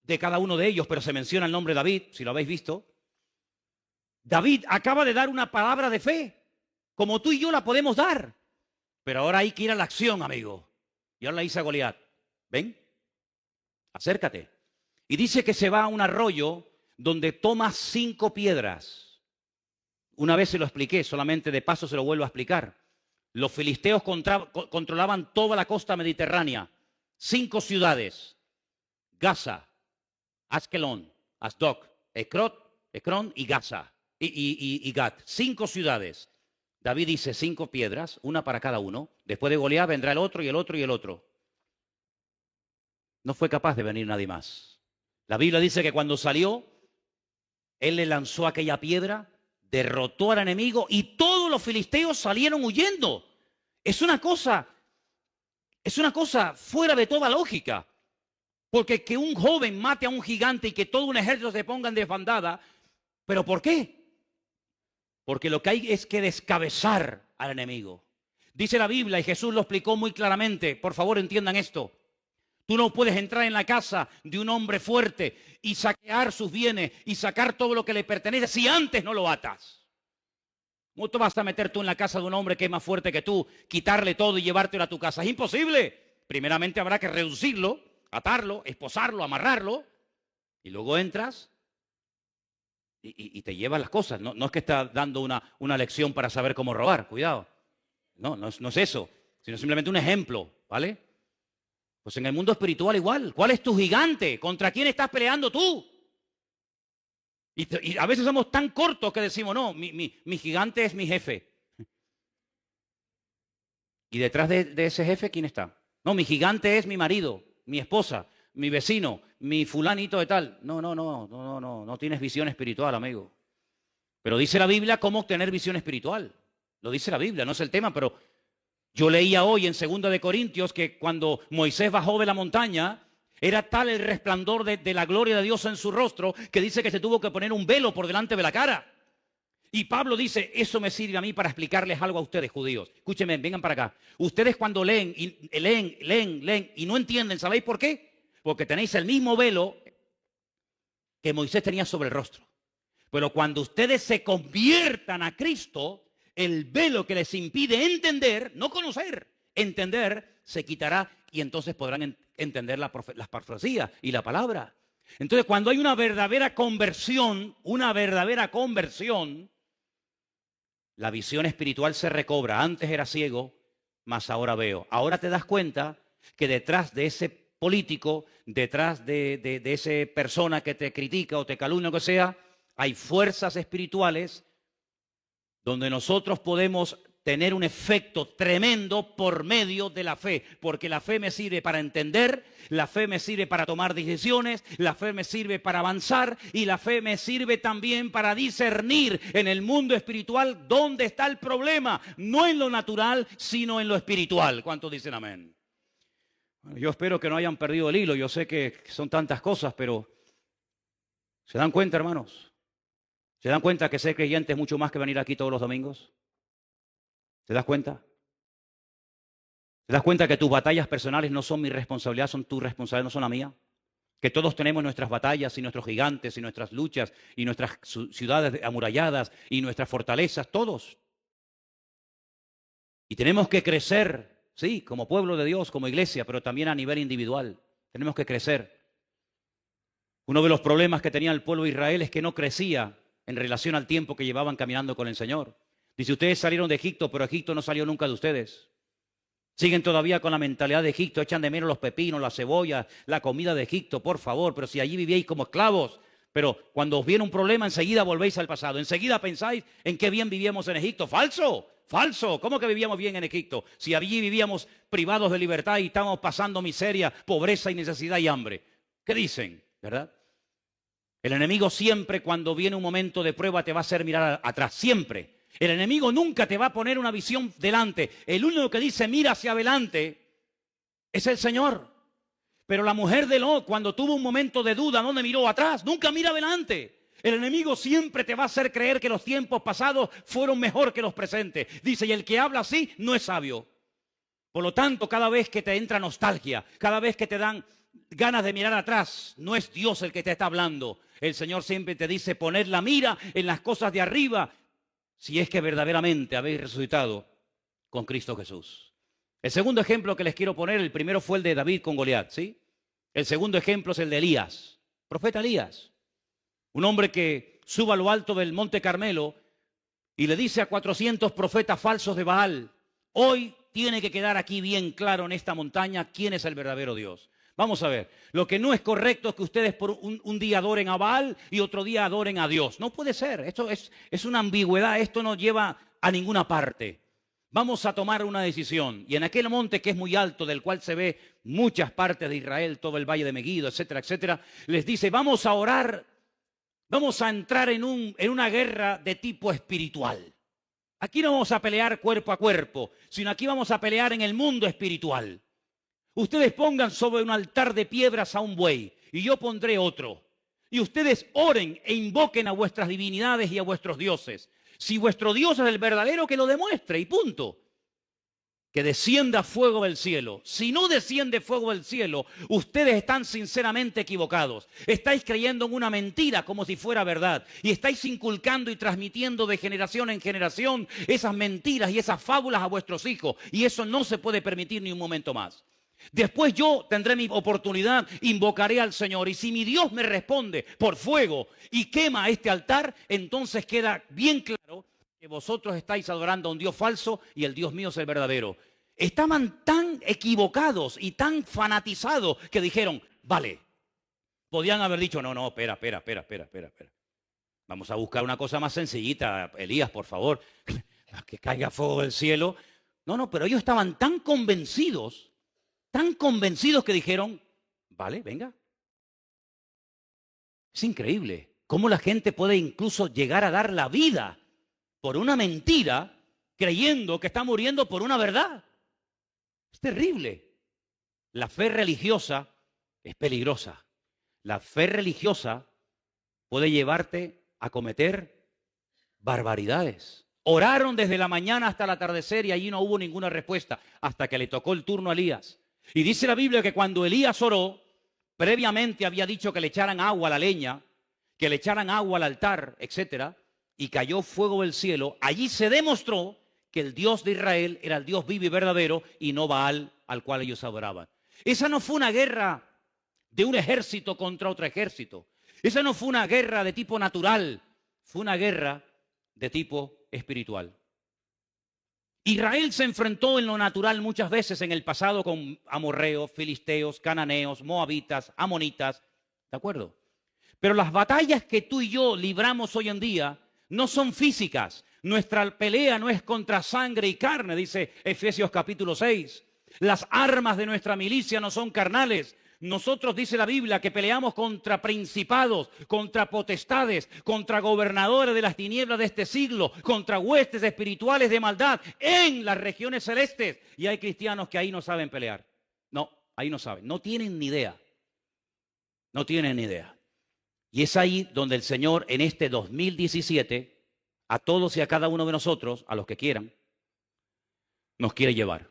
de cada uno de ellos, pero se menciona el nombre de David, si lo habéis visto. David acaba de dar una palabra de fe, como tú y yo la podemos dar, pero ahora hay que ir a la acción, amigo. Y ahora la dice a Goliat, ven, acércate. Y dice que se va a un arroyo donde toma 5 piedras. Una vez se lo expliqué, solamente de paso se lo vuelvo a explicar. Los filisteos controlaban toda la costa mediterránea. 5 ciudades: Gaza, Askelón, Asdod, Ecrón y Gaza. Y Gat. 5 ciudades. David dice 5 piedras, una para cada uno. Después de Goliat vendrá el otro y el otro y el otro. No fue capaz de venir nadie más. La Biblia dice que cuando salió, él le lanzó aquella piedra, derrotó al enemigo y todos los filisteos salieron huyendo. Es una cosa fuera de toda lógica. Porque que un joven mate a un gigante y que todo un ejército se ponga en desbandada, ¿pero por qué? Porque lo que hay es que descabezar al enemigo. Dice la Biblia, y Jesús lo explicó muy claramente, por favor entiendan esto. Tú no puedes entrar en la casa de un hombre fuerte y saquear sus bienes y sacar todo lo que le pertenece si antes no lo atas. ¿Cómo te vas a meter tú en la casa de un hombre que es más fuerte que tú, quitarle todo y llevártelo a tu casa? Es imposible. Primeramente habrá que reducirlo, atarlo, esposarlo, amarrarlo, y luego entras y te llevas las cosas. No es que estás dando una lección para saber cómo robar, cuidado. No es eso, sino simplemente un ejemplo, ¿vale? Pues en el mundo espiritual igual. ¿Cuál es tu gigante? ¿Contra quién estás peleando tú? Y a veces somos tan cortos que decimos, no, mi gigante es mi jefe. ¿Y detrás de ese jefe quién está? No, mi gigante es mi marido, mi esposa, mi vecino, mi fulanito de tal. No tienes visión espiritual, amigo. Pero dice la Biblia cómo obtener visión espiritual. Lo dice la Biblia, no es el tema, pero yo leía hoy en 2 de Corintios que cuando Moisés bajó de la montaña, era tal el resplandor de la gloria de Dios en su rostro que dice que se tuvo que poner un velo por delante de la cara. Y Pablo dice, eso me sirve a mí para explicarles algo a ustedes, judíos. Escúchenme, vengan para acá. Ustedes cuando leen y no entienden, ¿sabéis por qué? Porque tenéis el mismo velo que Moisés tenía sobre el rostro. Pero cuando ustedes se conviertan a Cristo, el velo que les impide entender, no conocer, entender, se quitará y entonces podrán entender las profecías y la palabra. Entonces, cuando hay una verdadera conversión, la visión espiritual se recobra. Antes era ciego, mas ahora veo. Ahora te das cuenta que detrás de ese político, detrás de esa persona que te critica o te calumnia o lo que sea, hay fuerzas espirituales donde nosotros podemos tener un efecto tremendo por medio de la fe, porque la fe me sirve para entender, la fe me sirve para tomar decisiones, la fe me sirve para avanzar y la fe me sirve también para discernir en el mundo espiritual dónde está el problema, no en lo natural, sino en lo espiritual. ¿Cuántos dicen amén? Bueno, yo espero que no hayan perdido el hilo, yo sé que son tantas cosas, pero ¿se dan cuenta, hermanos? ¿Se dan cuenta que ser creyente es mucho más que venir aquí todos los domingos? ¿Te das cuenta? ¿Te das cuenta que tus batallas personales no son mi responsabilidad, son tu responsabilidad, no son la mía? Que todos tenemos nuestras batallas y nuestros gigantes y nuestras luchas y nuestras ciudades amuralladas y nuestras fortalezas, todos. Y tenemos que crecer, sí, como pueblo de Dios, como iglesia, pero también a nivel individual. Tenemos que crecer. Uno de los problemas que tenía el pueblo de Israel es que no crecía en relación al tiempo que llevaban caminando con el Señor. Dice, ustedes salieron de Egipto, pero Egipto no salió nunca de ustedes. Siguen todavía con la mentalidad de Egipto, echan de menos los pepinos, las cebollas, la comida de Egipto, por favor, pero si allí vivíais como esclavos. Pero cuando os viene un problema, enseguida volvéis al pasado. Enseguida pensáis en qué bien vivíamos en Egipto. ¡Falso! ¡Falso! ¿Cómo que vivíamos bien en Egipto? Si allí vivíamos privados de libertad y estábamos pasando miseria, pobreza y necesidad y hambre. ¿Qué dicen? ¿Verdad? El enemigo siempre, cuando viene un momento de prueba, te va a hacer mirar atrás. Siempre. El enemigo nunca te va a poner una visión delante. El único que dice mira hacia adelante es el Señor. Pero la mujer de Lot, cuando tuvo un momento de duda, ¿dónde miró? Atrás. Nunca mira adelante. El enemigo siempre te va a hacer creer que los tiempos pasados fueron mejor que los presentes. Dice, y el que habla así no es sabio. Por lo tanto, cada vez que te entra nostalgia, cada vez que te dan ganas de mirar atrás, no es Dios el que te está hablando. El Señor siempre te dice, poned la mira en las cosas de arriba, si es que verdaderamente habéis resucitado con Cristo Jesús. El segundo ejemplo que les quiero poner, el primero fue el de David con Goliat, ¿sí? El segundo ejemplo es el de Elías, profeta Elías. Un hombre que sube a lo alto del Monte Carmelo y le dice a 400 profetas falsos de Baal, hoy tiene que quedar aquí bien claro en esta montaña quién es el verdadero Dios. Vamos a ver, lo que no es correcto es que ustedes por un día adoren a Baal y otro día adoren a Dios. No puede ser, esto es una ambigüedad, esto no lleva a ninguna parte. Vamos a tomar una decisión. Y en aquel monte que es muy alto, del cual se ve muchas partes de Israel, todo el valle de Meguido, etcétera, etcétera, les dice, vamos a orar, vamos a entrar en una guerra de tipo espiritual. Aquí no vamos a pelear cuerpo a cuerpo, sino aquí vamos a pelear en el mundo espiritual. Ustedes pongan sobre un altar de piedras a un buey y yo pondré otro. Y ustedes oren e invoquen a vuestras divinidades y a vuestros dioses. Si vuestro Dios es el verdadero, que lo demuestre y punto. Que descienda fuego del cielo. Si no desciende fuego del cielo, ustedes están sinceramente equivocados. Estáis creyendo en una mentira como si fuera verdad. Y estáis inculcando y transmitiendo de generación en generación esas mentiras y esas fábulas a vuestros hijos. Y eso no se puede permitir ni un momento más. Después yo tendré mi oportunidad, invocaré al Señor. Y si mi Dios me responde por fuego y quema este altar, entonces queda bien claro que vosotros estáis adorando a un Dios falso y el Dios mío es el verdadero. Estaban tan equivocados y tan fanatizados que dijeron, vale, podían haber dicho, no, espera. Vamos a buscar una cosa más sencillita, Elías, por favor, que caiga fuego del cielo. No, pero ellos estaban tan convencidos que dijeron, vale, venga. Es increíble cómo la gente puede incluso llegar a dar la vida por una mentira creyendo que está muriendo por una verdad. Es terrible. La fe religiosa es peligrosa. La fe religiosa puede llevarte a cometer barbaridades. Oraron desde la mañana hasta el atardecer y allí no hubo ninguna respuesta hasta que le tocó el turno a Elías. Y dice la Biblia que cuando Elías oró, previamente había dicho que le echaran agua a la leña, que le echaran agua al altar, etcétera, y cayó fuego del cielo. Allí se demostró que el Dios de Israel era el Dios vivo y verdadero y no Baal al cual ellos adoraban. Esa no fue una guerra de un ejército contra otro ejército. Esa no fue una guerra de tipo natural, fue una guerra de tipo espiritual. Israel se enfrentó en lo natural muchas veces en el pasado con amorreos, filisteos, cananeos, moabitas, amonitas, ¿de acuerdo? Pero las batallas que tú y yo libramos hoy en día no son físicas. Nuestra pelea no es contra sangre y carne, dice Efesios capítulo 6. Las armas de nuestra milicia no son carnales. Nosotros, dice la Biblia, que peleamos contra principados, contra potestades, contra gobernadores de las tinieblas de este siglo, contra huestes espirituales de maldad en las regiones celestes. Y hay cristianos que ahí no saben pelear. No, ahí no saben. No tienen ni idea. No tienen ni idea. Y es ahí donde el Señor en este 2017, a todos y a cada uno de nosotros, a los que quieran, nos quiere llevar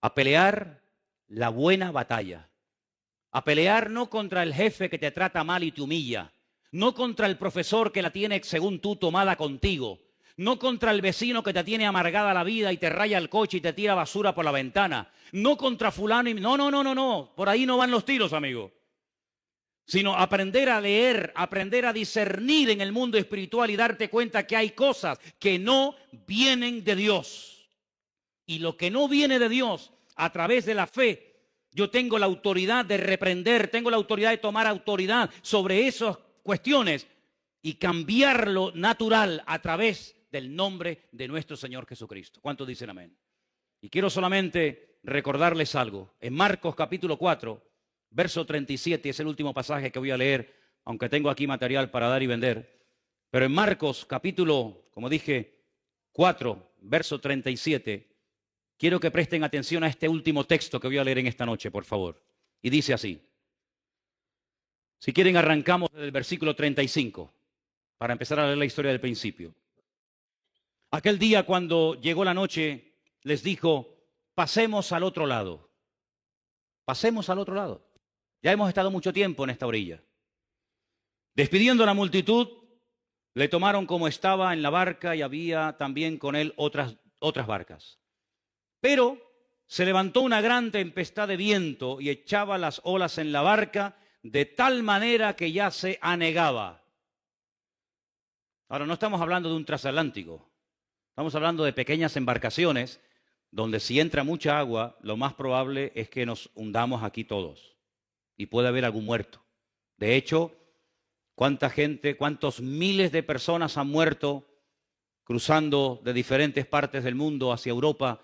a pelear la buena batalla. A pelear no contra el jefe que te trata mal y te humilla, no contra el profesor que la tiene según tú tomada contigo, no contra el vecino que te tiene amargada la vida y te raya el coche y te tira basura por la ventana, no contra fulano y... No, por ahí no van los tiros, amigo. Sino aprender a leer, aprender a discernir en el mundo espiritual y darte cuenta que hay cosas que no vienen de Dios. Y lo que no viene de Dios, a través de la fe, yo tengo la autoridad de reprender, tengo la autoridad de tomar autoridad sobre esas cuestiones y cambiarlo natural a través del nombre de nuestro Señor Jesucristo. ¿Cuántos dicen amén? Y quiero solamente recordarles algo. En Marcos capítulo 4, verso 37, es el último pasaje que voy a leer, aunque tengo aquí material para dar y vender. Pero en Marcos capítulo, como dije, 4, verso 37, quiero que presten atención a este último texto que voy a leer en esta noche, por favor. Y dice así. Si quieren, arrancamos desde el versículo 35 para empezar a leer la historia del principio. Aquel día, cuando llegó la noche, les dijo, pasemos al otro lado. Pasemos al otro lado. Ya hemos estado mucho tiempo en esta orilla. Despidiendo a la multitud, le tomaron como estaba en la barca y había también con él otras barcas. Pero se levantó una gran tempestad de viento y echaba las olas en la barca de tal manera que ya se anegaba. Ahora, no estamos hablando de un transatlántico, Estamos hablando de pequeñas embarcaciones donde si entra mucha agua, lo más probable es que nos hundamos aquí todos y puede haber algún muerto. De hecho, ¿cuánta gente, cuántos miles de personas han muerto cruzando de diferentes partes del mundo hacia Europa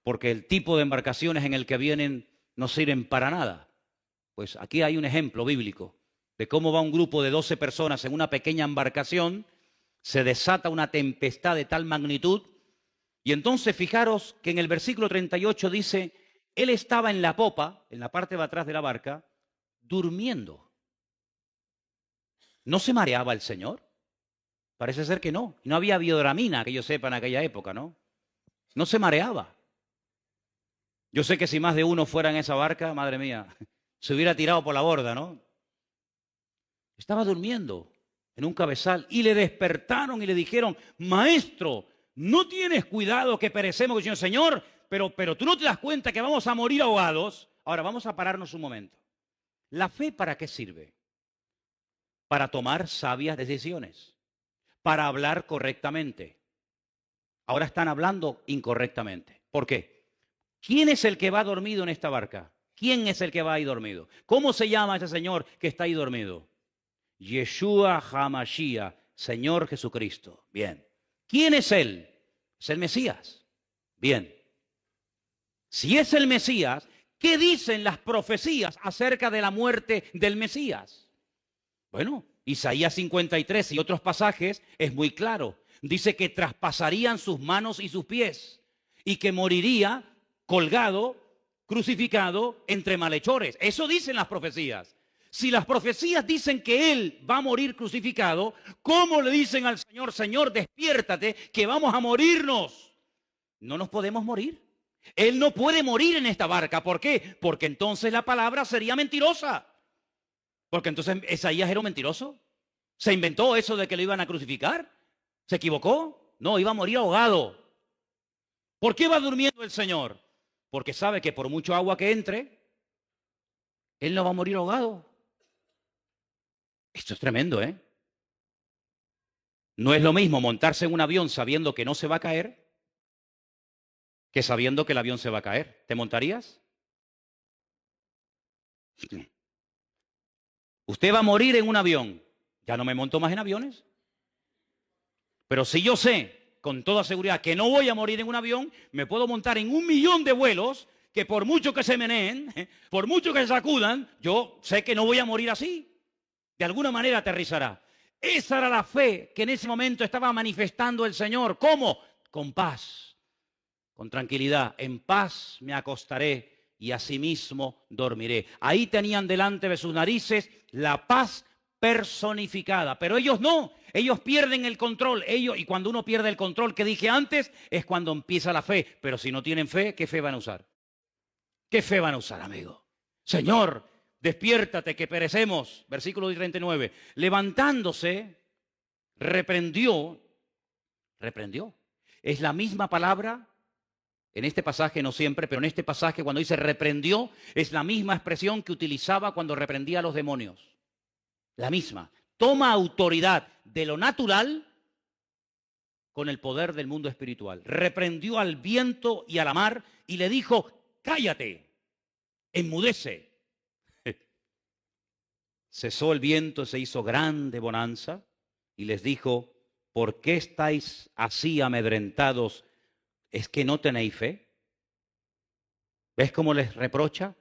porque el tipo de embarcaciones en el que vienen no sirven para nada? Pues aquí hay un ejemplo bíblico de cómo va un grupo de 12 personas en una pequeña embarcación, se desata una tempestad de tal magnitud, y entonces fijaros que en el versículo 38 dice, él estaba en la popa, en la parte de atrás de la barca, durmiendo. ¿No se mareaba el Señor? Parece ser que no. No había biodramina, que yo sepa, en aquella época, ¿no? No se mareaba. Yo sé que si más de uno fuera en esa barca, madre mía, se hubiera tirado por la borda, ¿no? Estaba durmiendo en un cabezal y le despertaron y le dijeron, maestro, ¿no tienes cuidado que perecemos? Y yo, Señor, pero tú no te das cuenta que vamos a morir ahogados. Ahora vamos a pararnos un momento. ¿La fe para qué sirve? Para tomar sabias decisiones, para hablar correctamente. Ahora están hablando incorrectamente. ¿Por qué? ¿Quién es el que va dormido en esta barca? ¿Quién es el que va ahí dormido? ¿Cómo se llama ese señor que está ahí dormido? Yeshua HaMashiach, Señor Jesucristo. Bien. ¿Quién es él? Es el Mesías. Bien. Si es el Mesías, ¿qué dicen las profecías acerca de la muerte del Mesías? Bueno, Isaías 53 y otros pasajes es muy claro. Dice que traspasarían sus manos y sus pies y que moriría colgado, crucificado entre malhechores. Eso dicen las profecías. Si las profecías dicen que Él va a morir crucificado, ¿cómo le dicen al Señor, Señor, despiértate, que vamos a morirnos? No nos podemos morir. Él no puede morir en esta barca. ¿Por qué? Porque entonces la palabra sería mentirosa. Porque entonces Isaías era un mentiroso. ¿Se inventó eso de que lo iban a crucificar? ¿Se equivocó? No, iba a morir ahogado. ¿Por qué va durmiendo el Señor? Porque sabe que por mucho agua que entre, Él no va a morir ahogado. Esto es tremendo, ¿eh? No es lo mismo montarse en un avión sabiendo que no se va a caer que sabiendo que el avión se va a caer. ¿Te montarías? Usted va a morir en un avión. Ya no me monto más en aviones. Pero si yo sé con toda seguridad que no voy a morir en un avión, me puedo montar en 1.000.000 de vuelos que por mucho que se meneen, por mucho que se sacudan, yo sé que no voy a morir así. De alguna manera aterrizará. Esa era la fe que en ese momento estaba manifestando el Señor. ¿Cómo? Con paz, con tranquilidad. En paz me acostaré y asimismo dormiré. Ahí tenían delante de sus narices la paz personificada. Pero ellos no. Ellos pierden el control. Y cuando uno pierde el control que dije antes, es cuando empieza la fe. Pero si no tienen fe, ¿qué fe van a usar? ¿Qué fe van a usar, amigo? Señor, despiértate que perecemos. Versículo 39. Levantándose, reprendió. Es la misma palabra, en este pasaje no siempre, pero en este pasaje cuando dice reprendió, es la misma expresión que utilizaba cuando reprendía a los demonios. La misma. Toma autoridad de lo natural con el poder del mundo espiritual. Reprendió al viento y a la mar y le dijo, cállate, enmudece. Cesó el viento, se hizo grande bonanza y les dijo, ¿por qué estáis así amedrentados? ¿Es que no tenéis fe? ¿Ves cómo les reprocha?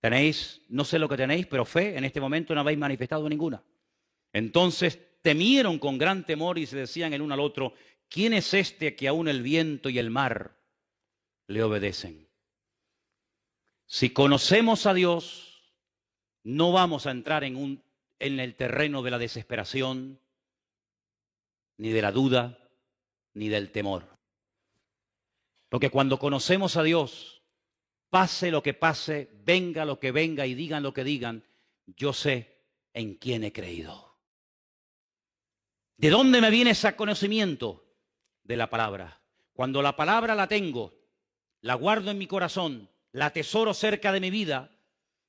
Tenéis, no sé lo que tenéis, pero fe en este momento no habéis manifestado ninguna. Entonces temieron con gran temor y se decían el uno al otro, ¿quién es este que aún el viento y el mar le obedecen? Si conocemos a Dios, no vamos a entrar en el terreno de la desesperación, ni de la duda, ni del temor. Porque cuando conocemos a Dios, pase lo que pase, venga lo que venga y digan lo que digan, yo sé en quién he creído. ¿De dónde me viene ese conocimiento? De la palabra. Cuando la palabra la tengo, la guardo en mi corazón, la atesoro cerca de mi vida,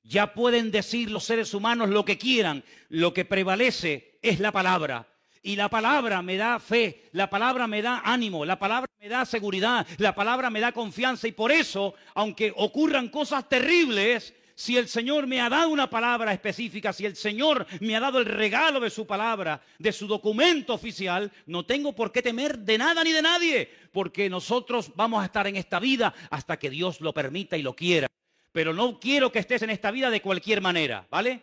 ya pueden decir los seres humanos lo que quieran, lo que prevalece es la palabra. Y la palabra me da fe, la palabra me da ánimo, la palabra me da seguridad, la palabra me da confianza. Y por eso, aunque ocurran cosas terribles, si el Señor me ha dado una palabra específica, si el Señor me ha dado el regalo de su palabra, de su documento oficial, no tengo por qué temer de nada ni de nadie, porque nosotros vamos a estar en esta vida hasta que Dios lo permita y lo quiera. Pero no quiero que estés en esta vida de cualquier manera, ¿vale?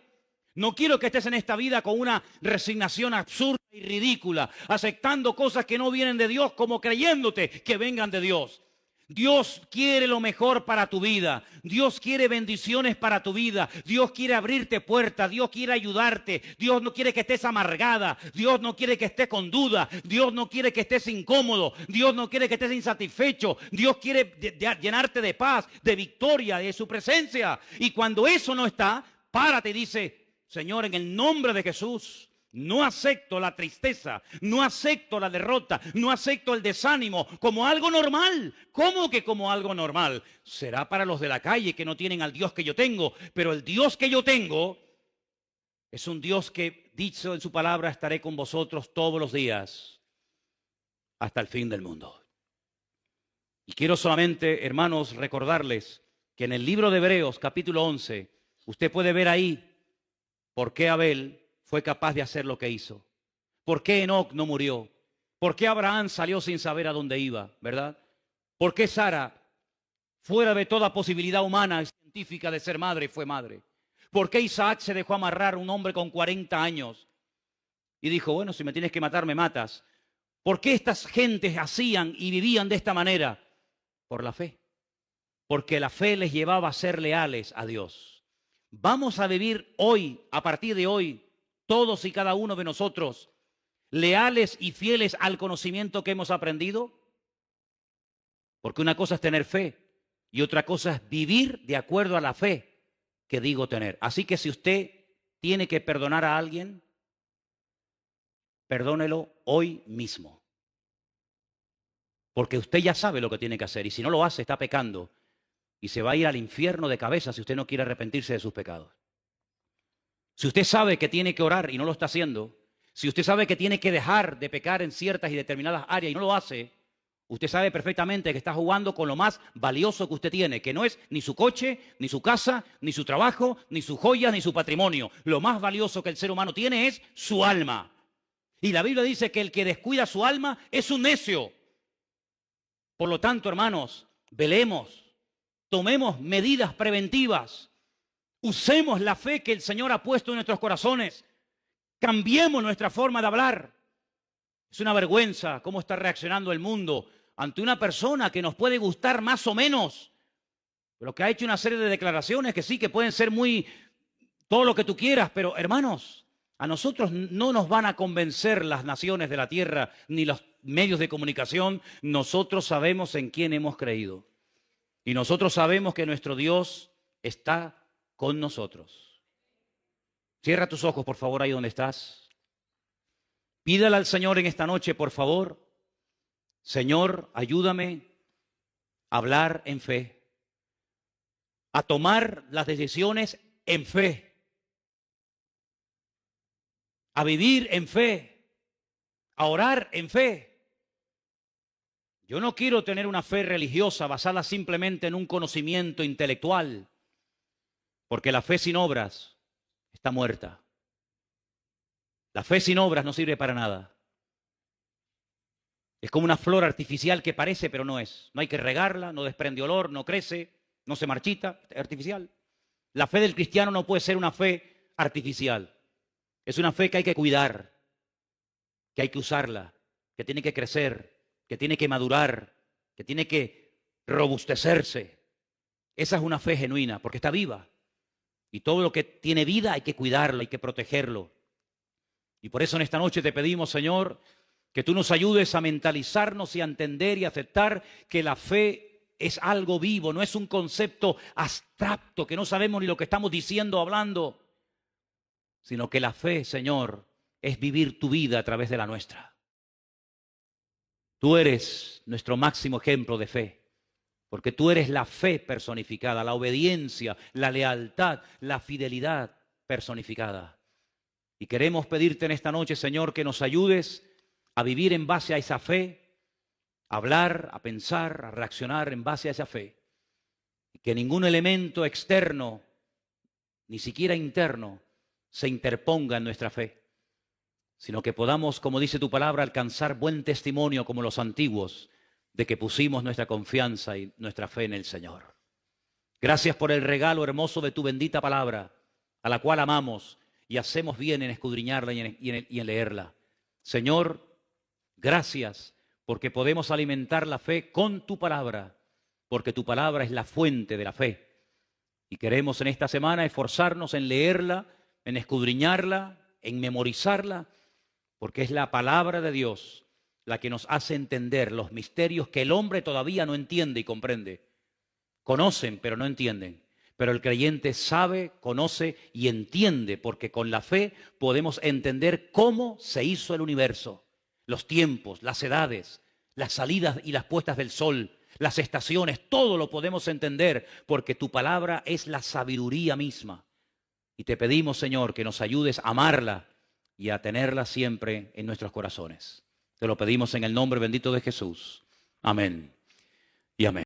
No quiero que estés en esta vida con una resignación absurda y ridícula, aceptando cosas que no vienen de Dios como creyéndote que vengan de Dios. Dios quiere lo mejor para tu vida. Dios quiere bendiciones para tu vida. Dios quiere abrirte puertas. Dios quiere ayudarte. Dios no quiere que estés amargada. Dios no quiere que estés con duda. Dios no quiere que estés incómodo. Dios no quiere que estés insatisfecho. Dios quiere llenarte de paz, de victoria, de su presencia. Y cuando eso no está, párate y dice: Señor, en el nombre de Jesús, no acepto la tristeza, no acepto la derrota, no acepto el desánimo como algo normal. ¿Cómo que como algo normal? Será para los de la calle que no tienen al Dios que yo tengo, pero el Dios que yo tengo es un Dios que, dicho en su palabra, estaré con vosotros todos los días hasta el fin del mundo. Y quiero solamente, hermanos, recordarles que en el libro de Hebreos, capítulo 11, usted puede ver ahí por qué Abel fue capaz de hacer lo que hizo. ¿Por qué Enoc no murió? ¿Por qué Abraham salió sin saber a dónde iba? ¿Verdad? ¿Por qué Sara, fuera de toda posibilidad humana y científica de ser madre, fue madre? ¿Por qué Isaac se dejó amarrar, un hombre con 40 años? Y dijo: bueno, si me tienes que matar, me matas. ¿Por qué estas gentes hacían y vivían de esta manera? Por la fe. Porque la fe les llevaba a ser leales a Dios. Vamos a vivir hoy, a partir de hoy, todos y cada uno de nosotros, leales y fieles al conocimiento que hemos aprendido. Porque una cosa es tener fe y otra cosa es vivir de acuerdo a la fe que digo tener. Así que si usted tiene que perdonar a alguien, perdónelo hoy mismo. Porque usted ya sabe lo que tiene que hacer, y si no lo hace, está pecando y se va a ir al infierno de cabeza si usted no quiere arrepentirse de sus pecados. Si usted sabe que tiene que orar y no lo está haciendo, si usted sabe que tiene que dejar de pecar en ciertas y determinadas áreas y no lo hace, usted sabe perfectamente que está jugando con lo más valioso que usted tiene, que no es ni su coche, ni su casa, ni su trabajo, ni sus joyas, ni su patrimonio. Lo más valioso que el ser humano tiene es su alma. Y la Biblia dice que el que descuida su alma es un necio. Por lo tanto, hermanos, velemos, tomemos medidas preventivas. Usemos la fe que el Señor ha puesto en nuestros corazones. Cambiemos nuestra forma de hablar. Es una vergüenza cómo está reaccionando el mundo ante una persona que nos puede gustar más o menos, pero que ha hecho una serie de declaraciones que sí, que pueden ser muy todo lo que tú quieras, pero hermanos, a nosotros no nos van a convencer las naciones de la tierra ni los medios de comunicación. Nosotros sabemos en quién hemos creído. Y nosotros sabemos que nuestro Dios está con nosotros. Cierra tus ojos, por favor, ahí donde estás. Pídale al Señor en esta noche, por favor: Señor, ayúdame a hablar en fe, a tomar las decisiones en fe, a vivir en fe, a orar en fe. Yo no quiero tener una fe religiosa basada simplemente en un conocimiento intelectual, porque la fe sin obras está muerta. La fe sin obras no sirve para nada. Es como una flor artificial que parece, pero no es. No hay que regarla, no desprende olor, no crece, no se marchita, es artificial. La fe del cristiano no puede ser una fe artificial. Es una fe que hay que cuidar, que hay que usarla, que tiene que crecer, que tiene que madurar, que tiene que robustecerse. Esa es una fe genuina, porque está viva. Y todo lo que tiene vida hay que cuidarlo, hay que protegerlo. Y por eso en esta noche te pedimos, Señor, que tú nos ayudes a mentalizarnos y a entender y a aceptar que la fe es algo vivo, no es un concepto abstracto que no sabemos ni lo que estamos diciendo o hablando, sino que la fe, Señor, es vivir tu vida a través de la nuestra. Tú eres nuestro máximo ejemplo de fe. Porque tú eres la fe personificada, la obediencia, la lealtad, la fidelidad personificada. Y queremos pedirte en esta noche, Señor, que nos ayudes a vivir en base a esa fe, a hablar, a pensar, a reaccionar en base a esa fe. Y que ningún elemento externo, ni siquiera interno, se interponga en nuestra fe, sino que podamos, como dice tu palabra, alcanzar buen testimonio como los antiguos, de que pusimos nuestra confianza y nuestra fe en el Señor. Gracias por el regalo hermoso de tu bendita palabra, a la cual amamos y hacemos bien en escudriñarla y en leerla. Señor, gracias porque podemos alimentar la fe con tu palabra, porque tu palabra es la fuente de la fe. Y queremos en esta semana esforzarnos en leerla, en escudriñarla, en memorizarla, porque es la palabra de Dios la que nos hace entender los misterios que el hombre todavía no entiende y comprende. Conocen, pero no entienden. Pero el creyente sabe, conoce y entiende, porque con la fe podemos entender cómo se hizo el universo, los tiempos, las edades, las salidas y las puestas del sol, las estaciones, todo lo podemos entender, porque tu palabra es la sabiduría misma. Y te pedimos, Señor, que nos ayudes a amarla y a tenerla siempre en nuestros corazones. Te lo pedimos en el nombre bendito de Jesús. Amén y amén.